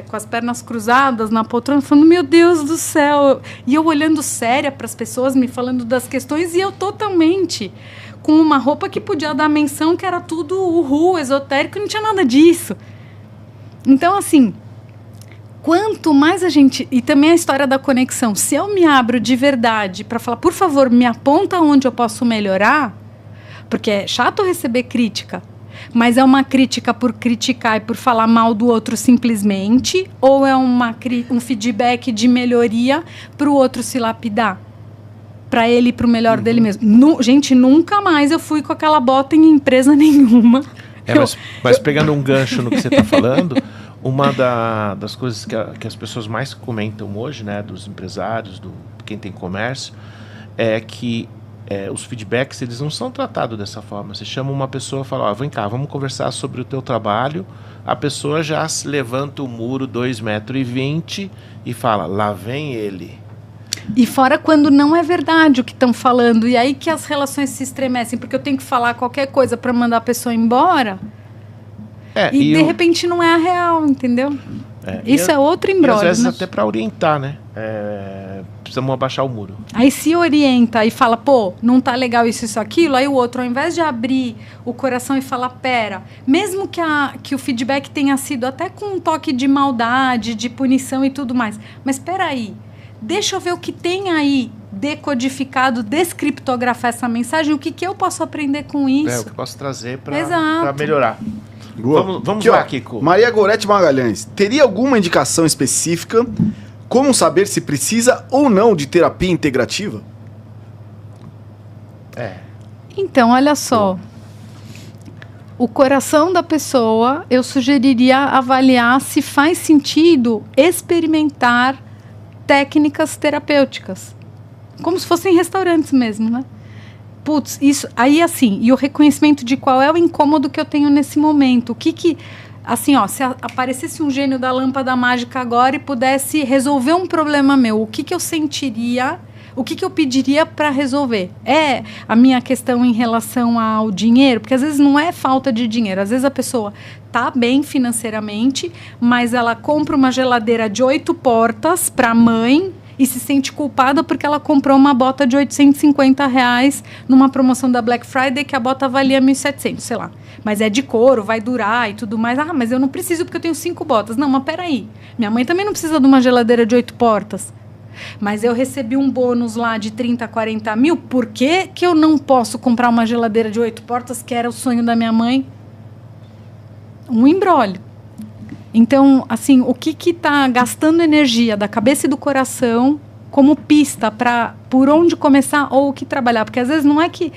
Com as pernas cruzadas na poltrona, falando, meu Deus do céu. E eu olhando séria para as pessoas, me falando das questões, e eu totalmente com uma roupa que podia dar menção, que era tudo uhul, esotérico, e não tinha nada disso. Então, assim, quanto mais a gente... E também a história da conexão. Se eu me abro de verdade para falar, por favor, me aponta onde eu posso melhorar, porque é chato receber crítica, mas é uma crítica por criticar e por falar mal do outro simplesmente, ou é um feedback de melhoria para o outro se lapidar? Para ele e para o melhor dele mesmo. Gente, nunca mais eu fui com aquela bota em empresa nenhuma. Mas pegando um gancho no que você está falando, uma das coisas que as pessoas mais comentam hoje, né, dos empresários, quem tem comércio, é que os feedbacks, eles não são tratados dessa forma. Você chama uma pessoa e fala, vem cá, vamos conversar sobre o teu trabalho. A pessoa já levanta o muro 2,20 metros e fala, lá vem ele. E fora quando não é verdade o que estão falando. E aí que as relações se estremecem, porque eu tenho que falar qualquer coisa para mandar a pessoa embora. E de repente não é a real, entendeu? Isso é outro embrólio. E às vezes até para orientar, né? Precisamos abaixar o muro. Aí se orienta e fala, pô, não tá legal isso, aquilo. Aí o outro, ao invés de abrir o coração e falar, pera, mesmo que o feedback tenha sido até com um toque de maldade, de punição e tudo mais. Mas peraí, deixa eu ver o que tem aí decodificado, descriptografar essa mensagem, o que eu posso aprender com isso. O que eu posso trazer para melhorar. Vamos aqui, lá, Kiko. Maria Gorete Magalhães, teria alguma indicação específica como saber se precisa ou não de terapia integrativa? Então, olha só. O coração da pessoa, eu sugeriria avaliar se faz sentido experimentar técnicas terapêuticas. Como se fossem restaurantes mesmo, né? Putz, isso... Aí, assim, e o reconhecimento de qual é o incômodo que eu tenho nesse momento. O que assim, se aparecesse um gênio da lâmpada mágica agora e pudesse resolver um problema meu, o que eu sentiria, o que eu pediria para resolver? É a minha questão em relação ao dinheiro? Porque às vezes não é falta de dinheiro. Às vezes a pessoa tá bem financeiramente, mas ela compra uma geladeira de 8 portas para a mãe e se sente culpada porque ela comprou uma bota de R$850 numa promoção da Black Friday que a bota valia 1.700, sei lá. Mas é de couro, vai durar e tudo mais. Ah, mas eu não preciso porque eu tenho 5 botas. Não, mas peraí. Minha mãe também não precisa de uma geladeira de 8 portas. Mas eu recebi um bônus lá de 30, 40 mil. Por que eu não posso comprar uma geladeira de 8 portas, que era o sonho da minha mãe? Um imbróglio. Então, assim, o que está gastando energia da cabeça e do coração como pista para por onde começar ou o que trabalhar? Porque às vezes não é que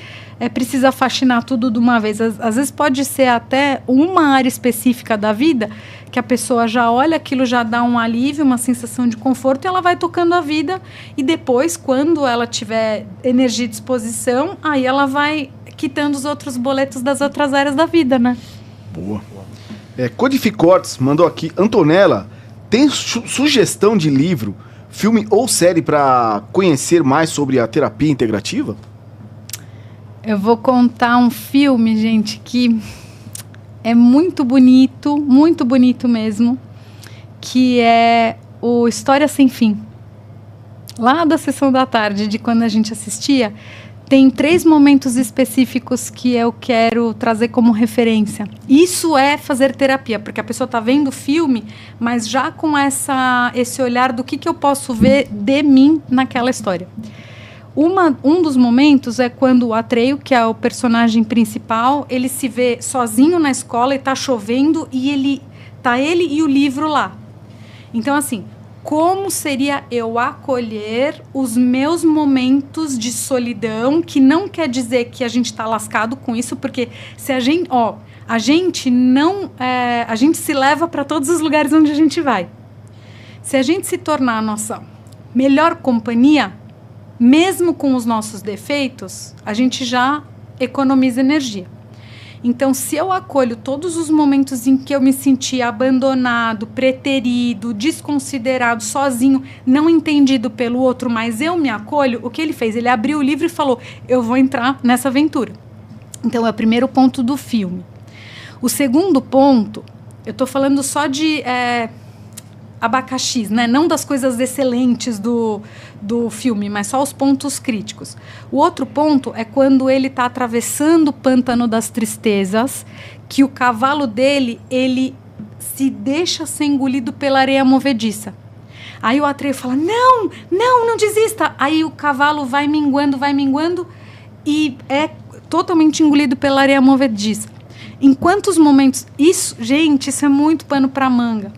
precisa faxinar tudo de uma vez. Às vezes pode ser até uma área específica da vida que a pessoa já olha, aquilo já dá um alívio, uma sensação de conforto e ela vai tocando a vida. E depois, quando ela tiver energia e disposição, aí ela vai quitando os outros boletos das outras áreas da vida, né? Boa. Codificortes mandou aqui. Antonella, tem sugestão de livro, filme ou série para conhecer mais sobre a terapia integrativa? Eu vou contar um filme, gente, que é muito bonito mesmo, que é o História Sem Fim. Lá da sessão da tarde, de quando a gente assistia, tem 3 momentos específicos que eu quero trazer como referência. Isso é fazer terapia, porque a pessoa está vendo o filme, mas já com esse olhar do que eu posso ver de mim naquela história. Um dos momentos é quando o Atreio, que é o personagem principal, ele se vê sozinho na escola e está chovendo e ele e o livro lá. Então, assim, como seria eu acolher os meus momentos de solidão, que não quer dizer que a gente está lascado com isso, porque se a gente, a gente se leva para todos os lugares onde a gente vai. Se a gente se tornar a nossa melhor companhia, mesmo com os nossos defeitos, a gente já economiza energia. Então, se eu acolho todos os momentos em que eu me senti abandonado, preterido, desconsiderado, sozinho, não entendido pelo outro, mas eu me acolho, o que ele fez? Ele abriu o livro e falou, eu vou entrar nessa aventura. Então, é o primeiro ponto do filme. O segundo ponto, eu estou falando só de abacaxis, né? Não das coisas excelentes do filme, mas só os pontos críticos. O outro ponto é quando ele está atravessando o pântano das tristezas, que o cavalo dele, ele se deixa ser engolido pela areia movediça. Aí o Atreio fala, não desista. Aí o cavalo vai minguando e é totalmente engolido pela areia movediça. Em quantos momentos... Isso é muito pano para manga.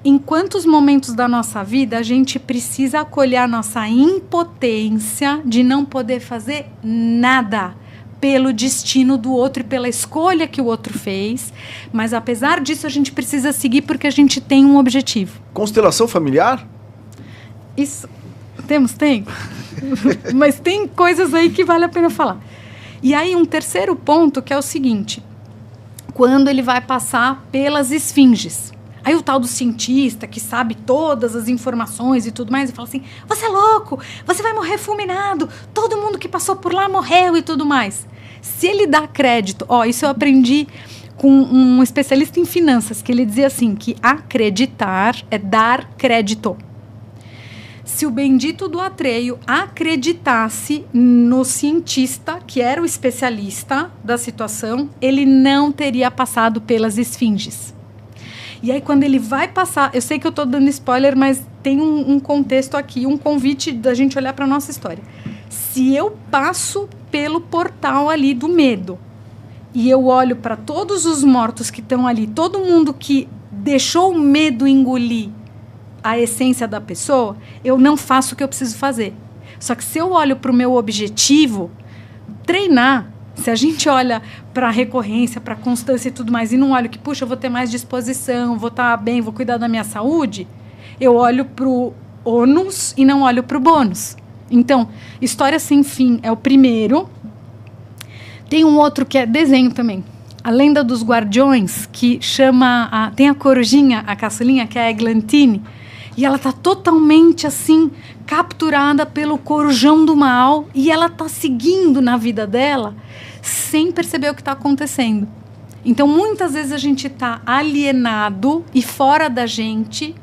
Em quantos momentos da nossa vida a gente precisa acolher a nossa impotência de não poder fazer nada pelo destino do outro e pela escolha que o outro fez, mas apesar disso a gente precisa seguir porque a gente tem um objetivo. Constelação familiar? Isso, tem. Mas tem coisas aí que vale a pena falar. E aí um terceiro ponto que é o seguinte, quando ele vai passar pelas esfinges. Aí o tal do cientista, que sabe todas as informações e tudo mais, e fala assim, você é louco, você vai morrer fulminado, todo mundo que passou por lá morreu e tudo mais. Se ele dá crédito, isso eu aprendi com um especialista em finanças, que ele dizia assim, que acreditar é dar crédito. Se o bendito do Atreio acreditasse no cientista, que era o especialista da situação, ele não teria passado pelas esfinges. E aí, quando ele vai passar... Eu sei que eu estou dando spoiler, mas tem um contexto aqui, um convite da gente olhar para a nossa história. Se eu passo pelo portal ali do medo e eu olho para todos os mortos que estão ali, todo mundo que deixou o medo engolir a essência da pessoa, eu não faço o que eu preciso fazer. Só que se eu olho para o meu objetivo, treinar... Se a gente olha para a recorrência, para a constância e tudo mais, e não olha que, puxa, eu vou ter mais disposição, vou estar bem, vou cuidar da minha saúde, eu olho para o ônus e não olho para o bônus. Então, História Sem Fim é o primeiro. Tem um outro que é desenho também. A Lenda dos Guardiões, que chama... tem a corujinha, a caçulinha, que é a Eglantine, e ela está totalmente, assim, capturada pelo corujão do mal, e ela está seguindo na vida dela sem perceber o que está acontecendo. Então, muitas vezes a gente está alienado e fora da gente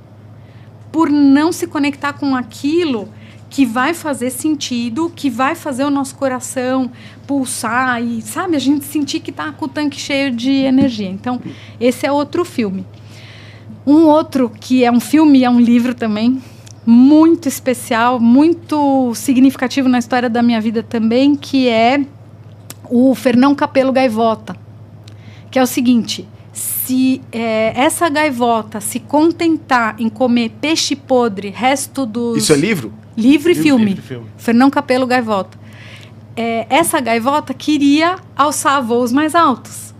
por não se conectar com aquilo que vai fazer sentido, que vai fazer o nosso coração pulsar e, sabe, a gente sentir que está com o tanque cheio de energia. Então, esse é outro filme. Um outro que é um filme e é um livro também, muito especial, muito significativo na história da minha vida também, que é o Fernão Capelo Gaivota, que é o seguinte, se essa gaivota se contentar em comer peixe podre, resto dos... Isso é livro? Livro e filme. Fernão Capelo Gaivota. Essa gaivota queria alçar voos mais altos.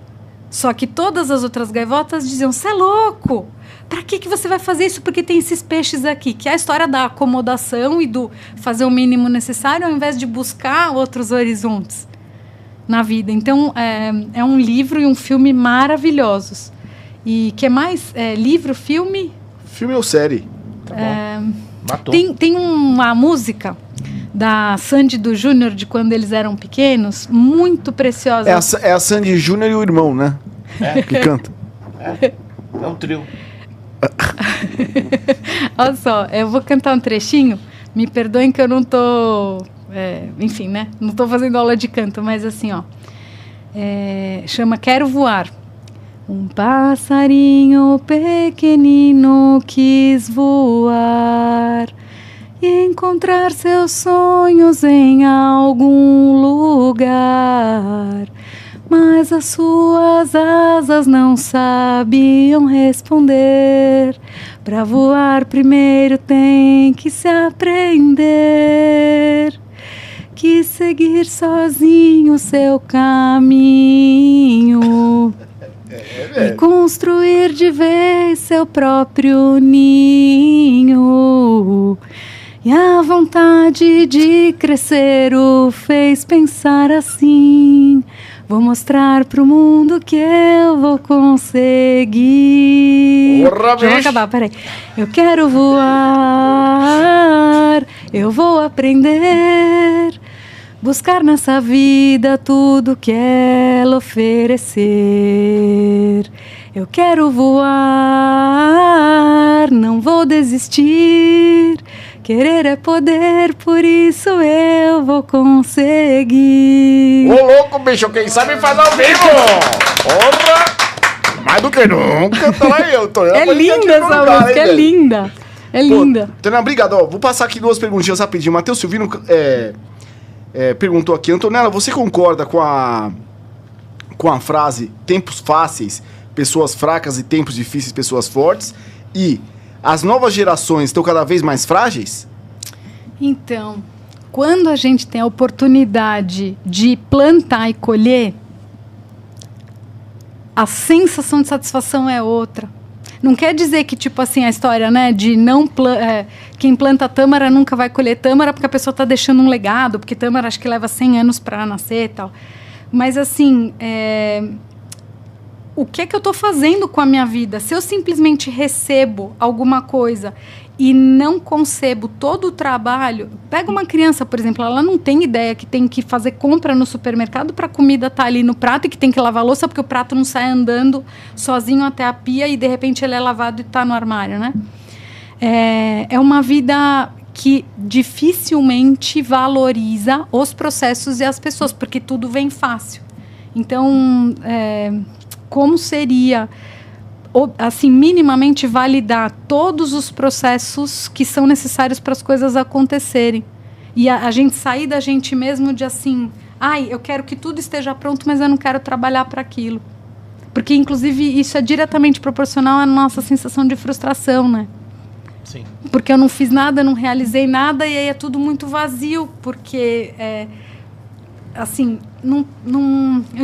Só que todas as outras gaivotas diziam, você é louco! Para que você vai fazer isso? Porque tem esses peixes aqui, que é a história da acomodação e do fazer o mínimo necessário ao invés de buscar outros horizontes na vida. Então, é um livro e um filme maravilhosos. E que é mais? Livro, filme? Filme ou série? Tá bom. Matou. Tem uma música da Sandy e do Júnior, de quando eles eram pequenos, muito preciosa. É a Sandy Júnior e o irmão, né? Que canta. É um trio. Olha só, eu vou cantar um trechinho. Me perdoem que eu não tô... enfim, né? Não tô fazendo aula de canto, mas assim, ó. Chama Quero Voar. Um passarinho pequenino quis voar e encontrar seus sonhos em algum lugar. Mas as suas asas não sabiam responder. Para voar primeiro tem que se aprender. Quis seguir sozinho seu caminho e construir de vez seu próprio ninho. E a vontade de crescer o fez pensar assim: Vou mostrar pro mundo que eu vou conseguir. Porra, Já vou acabar, peraí. Eu quero voar, eu vou aprender, buscar nessa vida tudo que ela oferecer. Eu quero voar, não vou desistir. Querer é poder, por isso eu vou conseguir. Ô, louco, bicho, quem sabe faz ao vivo! Porra! Mais do que nunca, tá lá eu. É linda essa música, é linda. É linda. Antonella, obrigado. Ó, vou passar aqui 2 perguntinhas rapidinho. Matheus Silvino perguntou aqui. Antonella, você concorda com a frase tempos fáceis, pessoas fracas, e tempos difíceis, pessoas fortes? E as novas gerações estão cada vez mais frágeis? Então, quando a gente tem a oportunidade de plantar e colher, a sensação de satisfação é outra. Não quer dizer que, tipo assim, a história, né, de quem planta tâmara nunca vai colher tâmara porque a pessoa está deixando um legado, porque tâmara acho que leva 100 anos para nascer e tal. Mas, assim, o que é que eu estou fazendo com a minha vida? Se eu simplesmente recebo alguma coisa e não concebo todo o trabalho... Pega uma criança, por exemplo, ela não tem ideia que tem que fazer compra no supermercado para a comida estar ali no prato e que tem que lavar a louça porque o prato não sai andando sozinho até a pia e, de repente, ele é lavado e está no armário, né? É uma vida que dificilmente valoriza os processos e as pessoas, porque tudo vem fácil. Então... como seria, assim, minimamente validar todos os processos que são necessários para as coisas acontecerem. E a gente sair da gente mesmo de assim, eu quero que tudo esteja pronto, mas eu não quero trabalhar para aquilo. Porque, inclusive, isso é diretamente proporcional à nossa sensação de frustração, né? Sim. Porque eu não fiz nada, não realizei nada, e aí é tudo muito vazio, porque... assim, eu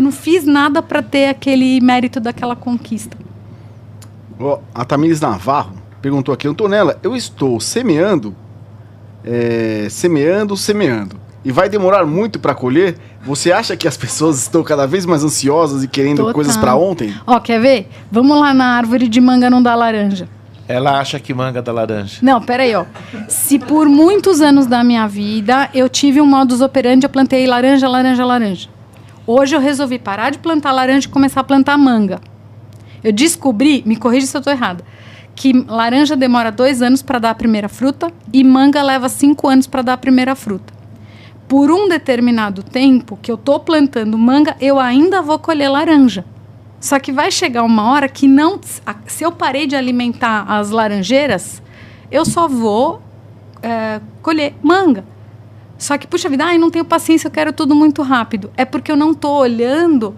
não fiz nada para ter aquele mérito daquela conquista. A Tamires Navarro perguntou aqui, Antonella, eu estou semeando, e vai demorar muito para colher? Você acha que as pessoas estão cada vez mais ansiosas e querendo coisas para ontem? Quer ver? Vamos lá na árvore de manga não dá laranja. Ela acha que manga dá laranja. Não, peraí, Se por muitos anos da minha vida eu tive um modus operandi, eu plantei laranja. Hoje eu resolvi parar de plantar laranja e começar a plantar manga. Eu descobri, me corrija se eu estou errada, que laranja demora 2 anos para dar a primeira fruta e manga leva 5 anos para dar a primeira fruta. Por um determinado tempo que eu estou plantando manga, eu ainda vou colher laranja. Só que vai chegar uma hora que não... Se eu parei de alimentar as laranjeiras, eu só vou colher manga. Só que, puxa vida, eu não tenho paciência, eu quero tudo muito rápido. É porque eu não estou olhando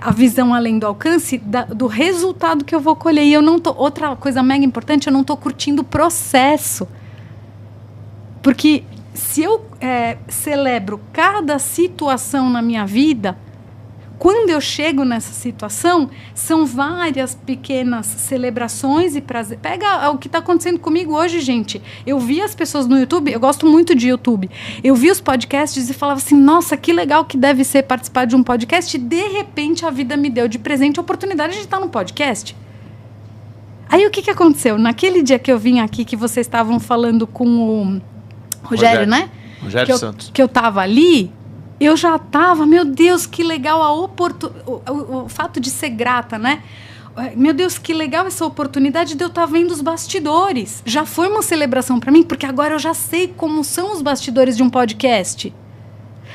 a visão além do alcance do resultado que eu vou colher. E eu não estou... Outra coisa mega importante, eu não estou curtindo o processo. Porque se eu celebro cada situação na minha vida... Quando eu chego nessa situação, são várias pequenas celebrações e prazer. Pega o que está acontecendo comigo hoje, gente. Eu vi as pessoas no YouTube, eu gosto muito de YouTube. Eu vi os podcasts e falava assim, nossa, que legal que deve ser participar de um podcast. E, de repente, a vida me deu de presente a oportunidade de estar no podcast. Aí, o que aconteceu? Naquele dia que eu vim aqui, que vocês estavam falando com o Rogério, né? Rogério Santos. Que eu estava ali... Eu já estava, meu Deus, que legal o fato de ser grata, né? Meu Deus, que legal essa oportunidade de eu estar vendo os bastidores. Já foi uma celebração para mim, porque agora eu já sei como são os bastidores de um podcast.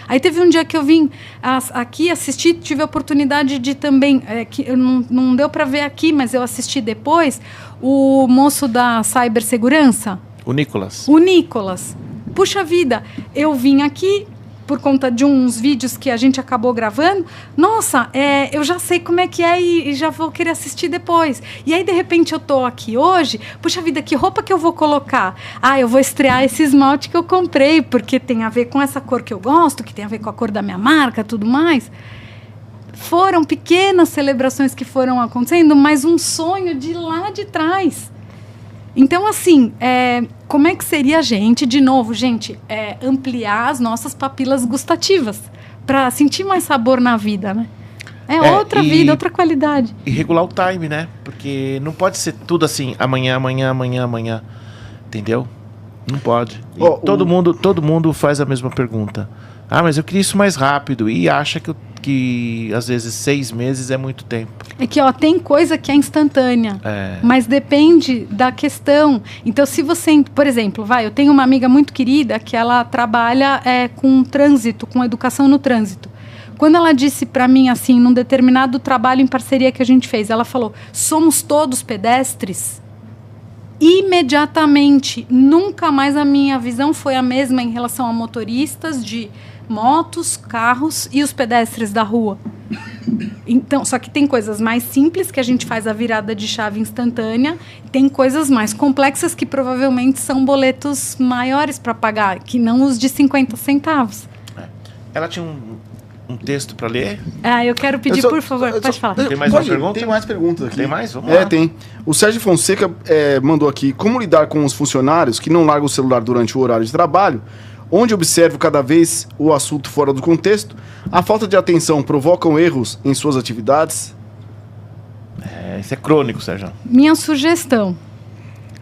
Aí teve um dia que eu vim aqui assistir, tive a oportunidade de também, que não deu para ver aqui, mas eu assisti depois, o moço da cibersegurança. O Nicolas. Puxa vida, eu vim aqui... por conta de uns vídeos que a gente acabou gravando, nossa, eu já sei como é que é e já vou querer assistir depois. E aí, de repente, eu tô aqui hoje, puxa vida, que roupa que eu vou colocar? Eu vou estrear esse esmalte que eu comprei, porque tem a ver com essa cor que eu gosto, que tem a ver com a cor da minha marca, tudo mais. Foram pequenas celebrações que foram acontecendo, mas um sonho de lá de trás. Então, assim, como é que seria a gente, de novo, ampliar as nossas papilas gustativas? para sentir mais sabor na vida, né? É outra vida, outra qualidade. E regular o time, né? Porque não pode ser tudo assim, amanhã. Entendeu? Não pode. E todo mundo faz a mesma pergunta. Ah, mas eu queria isso mais rápido. E acha que às vezes 6 meses é muito tempo. É que, tem coisa que é instantânea. Mas depende da questão. Então, se você... Por exemplo, eu tenho uma amiga muito querida que ela trabalha com trânsito, com educação no trânsito. Quando ela disse para mim, assim, num determinado trabalho em parceria que a gente fez, ela falou, somos todos pedestres? Imediatamente, nunca mais a minha visão foi a mesma em relação a motoristas de motos, carros e os pedestres da rua. Então, só que tem coisas mais simples que a gente faz a virada de chave instantânea, tem coisas mais complexas que provavelmente são boletos maiores para pagar, que não os de 50 centavos. Ela tinha um texto para ler? Eu quero pedir, por favor, pode falar. Tem mais uma pergunta? Tem mais perguntas aqui. Tem mais? Vamos lá. Tem. O Sérgio Fonseca mandou aqui, como lidar com os funcionários que não largam o celular durante o horário de trabalho, onde observo cada vez o assunto fora do contexto, a falta de atenção provocam erros em suas atividades? Isso é crônico, Sérgio. Minha sugestão,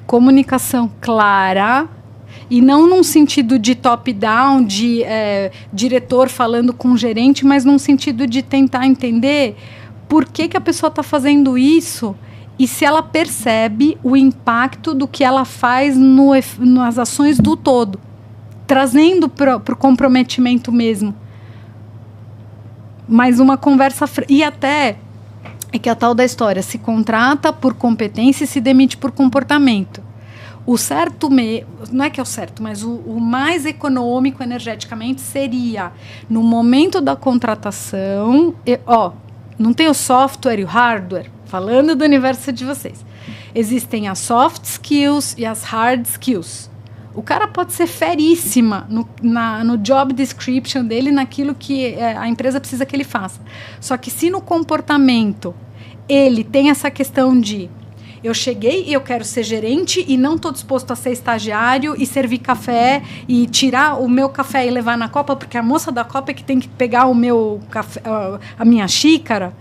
comunicação clara, e não num sentido de top-down, de diretor falando com o gerente, mas num sentido de tentar entender por que a pessoa está fazendo isso e se ela percebe o impacto do que ela faz nas ações do todo, trazendo para o comprometimento mesmo. Mais uma conversa... E até, é que a tal da história, se contrata por competência e se demite por comportamento. O certo, não é que é o certo, mas o mais econômico energeticamente seria, no momento da contratação, não tem o software e o hardware, falando do universo de vocês. Existem as soft skills e as hard skills. O cara pode ser feríssima no job description dele, naquilo que a empresa precisa que ele faça. Só que se no comportamento ele tem essa questão de eu cheguei e eu quero ser gerente e não estou disposto a ser estagiário e servir café e tirar o meu café e levar na copa, porque a moça da copa é que tem que pegar o meu café, a minha xícara.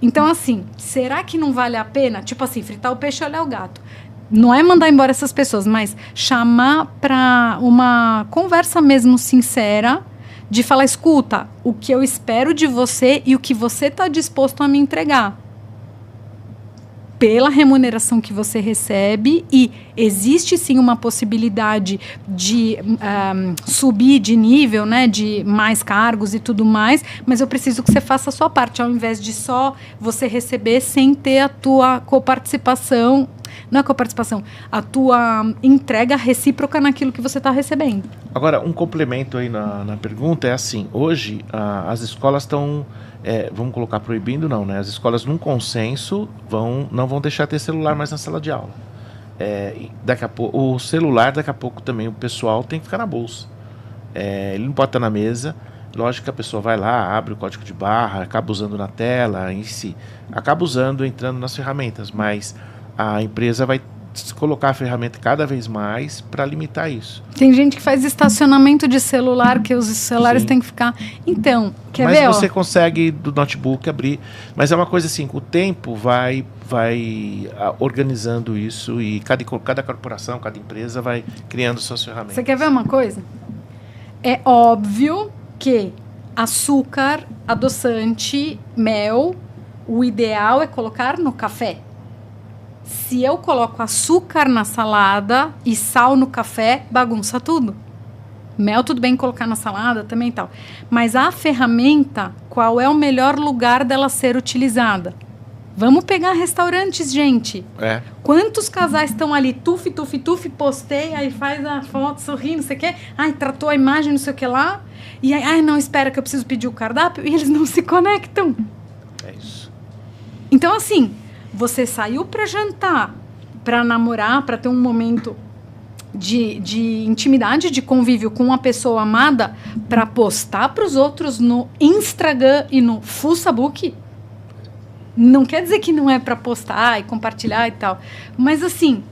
Então, assim, será que não vale a pena? Tipo assim, fritar o peixe e olhar o gato. Não é mandar embora essas pessoas, mas chamar para uma conversa mesmo sincera, de falar, escuta, o que eu espero de você e o que você está disposto a me entregar. Pela remuneração que você recebe, e existe sim uma possibilidade de subir de nível, né, de mais cargos e tudo mais, mas eu preciso que você faça a sua parte, ao invés de só você receber sem ter a tua coparticipação, não é coparticipação, a tua entrega recíproca naquilo que você está recebendo. Agora, um complemento aí na pergunta é assim, hoje as escolas estão... vamos colocar proibindo, não, né? As escolas, num consenso, não vão deixar ter celular mais na sala de aula. Daqui a pouco, o celular, daqui a pouco também, o pessoal tem que ficar na bolsa. Ele não pode estar na mesa. Lógico que a pessoa vai lá, abre o código de barra, acaba usando na tela, em si. Acaba usando, entrando nas ferramentas, mas a empresa vai colocar a ferramenta cada vez mais para limitar isso. Tem gente que faz estacionamento de celular, que os celulares têm que ficar... Então, quer ver? Mas você consegue do notebook abrir. Mas é uma coisa assim, o tempo vai organizando isso e cada corporação, cada empresa vai criando suas ferramentas. Você quer ver uma coisa? É óbvio que açúcar, adoçante, mel, o ideal é colocar no café. Se eu coloco açúcar na salada e sal no café, bagunça tudo. Mel, tudo bem colocar na salada também e tal. Mas a ferramenta, qual é o melhor lugar dela ser utilizada? Vamos pegar restaurantes, gente. Quantos casais estão ali, tuf, postei, aí faz a foto, sorrindo, não sei o quê. Ai, tratou a imagem, não sei o que lá. E aí, não, espera que eu preciso pedir o cardápio. E eles não se conectam. É isso. Então, assim... Você saiu para jantar, para namorar, para ter um momento de intimidade, de convívio com uma pessoa amada, para postar para os outros no Instagram e no Facebook. Não quer dizer que não é para postar e compartilhar e tal. Mas assim,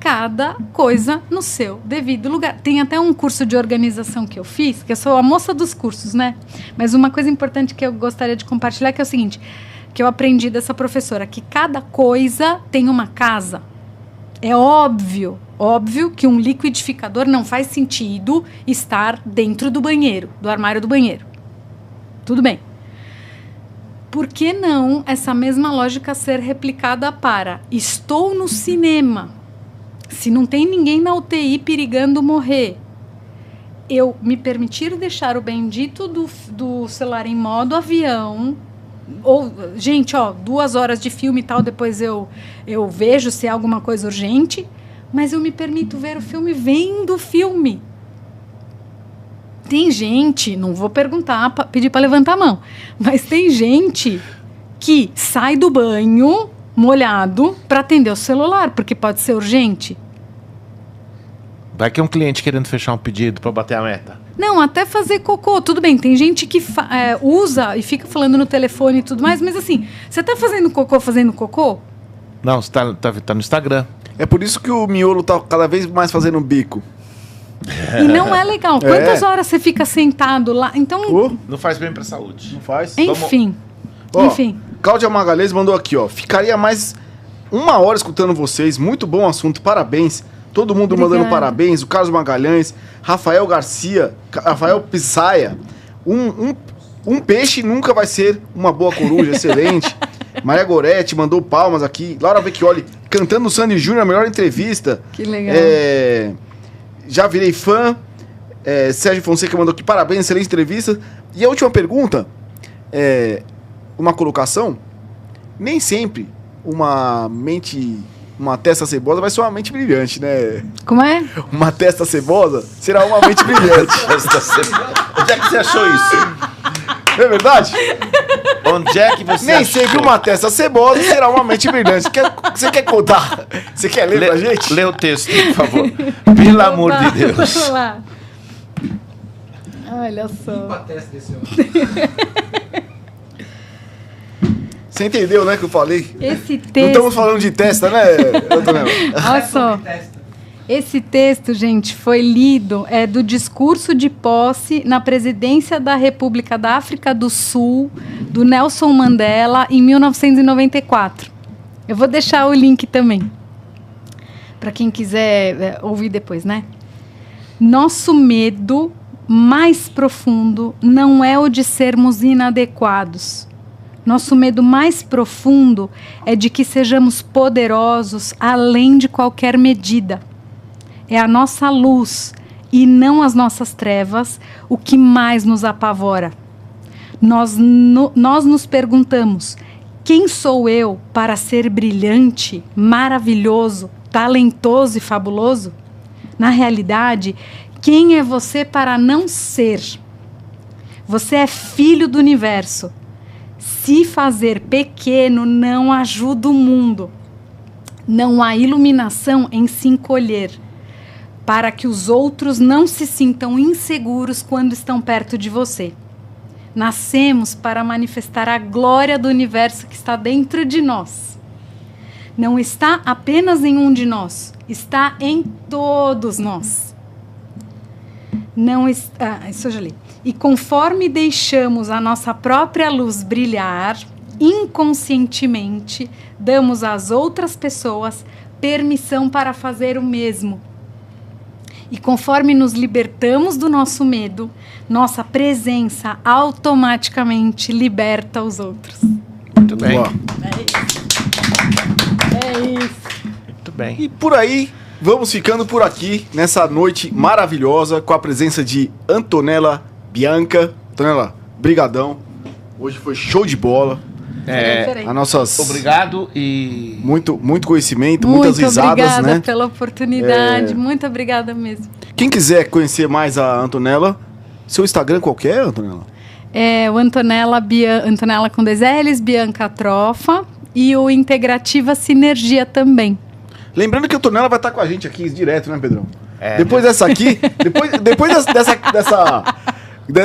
cada coisa no seu devido lugar. Tem até um curso de organização que eu fiz, que eu sou a moça dos cursos, né? Mas uma coisa importante que eu gostaria de compartilhar que é o seguinte, que eu aprendi dessa professora, que cada coisa tem uma casa. É óbvio que um liquidificador não faz sentido estar dentro do banheiro, do armário do banheiro. Tudo bem. Por que não essa mesma lógica ser replicada para estou no cinema, se não tem ninguém na UTI perigando morrer, eu me permitir deixar o bendito do celular em modo avião, ou, gente, 2 horas de filme e tal, depois eu vejo se é alguma coisa urgente, mas eu me permito ver o filme vendo o filme. Tem gente, não vou pedir para levantar a mão, mas tem gente que sai do banho molhado para atender o celular, porque pode ser urgente. Vai que é um cliente querendo fechar um pedido para bater a meta. Não, até fazer cocô, tudo bem. Tem gente que usa e fica falando no telefone e tudo mais, mas assim, você tá fazendo cocô? Não, você tá no Instagram. É por isso que o miolo tá cada vez mais fazendo bico. E não é legal. Quantas horas você fica sentado lá? Então... Não faz bem pra saúde. Não faz? Enfim. Cláudia Magalhães mandou aqui, ficaria mais 1 hora escutando vocês. Muito bom assunto, parabéns. Todo mundo mandando parabéns. O Carlos Magalhães, Rafael Garcia, Rafael Pisaia. Um peixe nunca vai ser uma boa coruja, excelente. Maria Goretti mandou palmas aqui. Laura Vecchioli cantando o Sandy Júnior, a melhor entrevista. Que legal. Já virei fã. Sérgio Fonseca mandou aqui, parabéns, excelente entrevista. E a última pergunta, uma colocação. Nem sempre uma testa cebosa vai ser uma mente brilhante, né? Como é? Uma testa cebosa será uma mente brilhante. Onde é que você achou isso? Não é verdade? Onde é que você Nem achou? sempre uma testa cebosa será uma mente brilhante. Você quer contar? Você quer ler pra gente? Lê o texto, por favor. Pelo amor de Deus. Vamos lá. Olha só. Você entendeu, né, que eu falei? Esse texto... Não estamos falando de testa, né, Antonella? Olha só. Esse texto, gente, foi lido do discurso de posse na presidência da República da África do Sul, do Nelson Mandela, em 1994. Eu vou deixar o link também, para quem quiser ouvir depois, né? Nosso medo mais profundo não é o de sermos inadequados. Nosso medo mais profundo é de que sejamos poderosos além de qualquer medida. É a nossa luz e não as nossas trevas o que mais nos apavora. Nós nos perguntamos, quem sou eu para ser brilhante, maravilhoso, talentoso e fabuloso? Na realidade, quem é você para não ser? Você é filho do universo. Se fazer pequeno não ajuda o mundo. Não há iluminação em se encolher, para que os outros não se sintam inseguros quando estão perto de você. Nascemos para manifestar a glória do universo que está dentro de nós. Não está apenas em um de nós, está em todos nós. Isso eu já li. E conforme deixamos a nossa própria luz brilhar, inconscientemente, damos às outras pessoas permissão para fazer o mesmo. E conforme nos libertamos do nosso medo, nossa presença automaticamente liberta os outros. Muito bem. É isso. Muito bem. E por aí, vamos ficando por aqui, nessa noite maravilhosa, com a presença de Antonella Bianca. Antonella, brigadão. Hoje foi show de bola. Peraí. Obrigado e... Muito conhecimento, muitas risadas, né? Muito obrigada pela oportunidade. Muito obrigada mesmo. Quem quiser conhecer mais a Antonella, seu Instagram qual que é, Antonella? É o Antonella com 2 L's, Bianca Trofa, e o Integrativa Sinergia também. Lembrando que a Antonella vai estar com a gente aqui direto, né, Pedrão? Depois dessa aqui, depois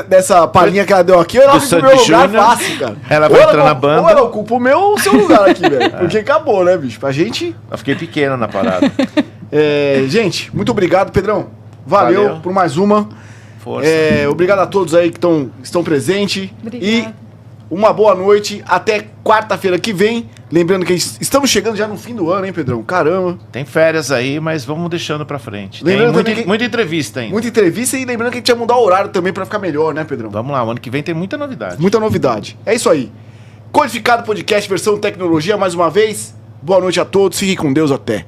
dessa palhinha que ela deu aqui, ela fica no meu lugar fácil, cara. Ela vai entrar na banda. Ou ela ocupa o seu lugar aqui, velho. Porque acabou, né, bicho? Pra gente... Eu fiquei pequeno na parada. Gente, muito obrigado, Pedrão. Valeu por mais uma. Força. Obrigado a todos aí que estão presentes. Obrigada. E uma boa noite. Até quarta-feira que vem. Lembrando que estamos chegando já no fim do ano, hein, Pedrão? Caramba. Tem férias aí, mas vamos deixando pra frente. Lembrando Tem muita entrevista ainda. Muita entrevista e lembrando que a gente ia mudar o horário também pra ficar melhor, né, Pedrão? Vamos lá, o ano que vem tem muita novidade. Muita novidade. É isso aí. Codificado Podcast, versão tecnologia, mais uma vez. Boa noite a todos. Fiquem com Deus. Até.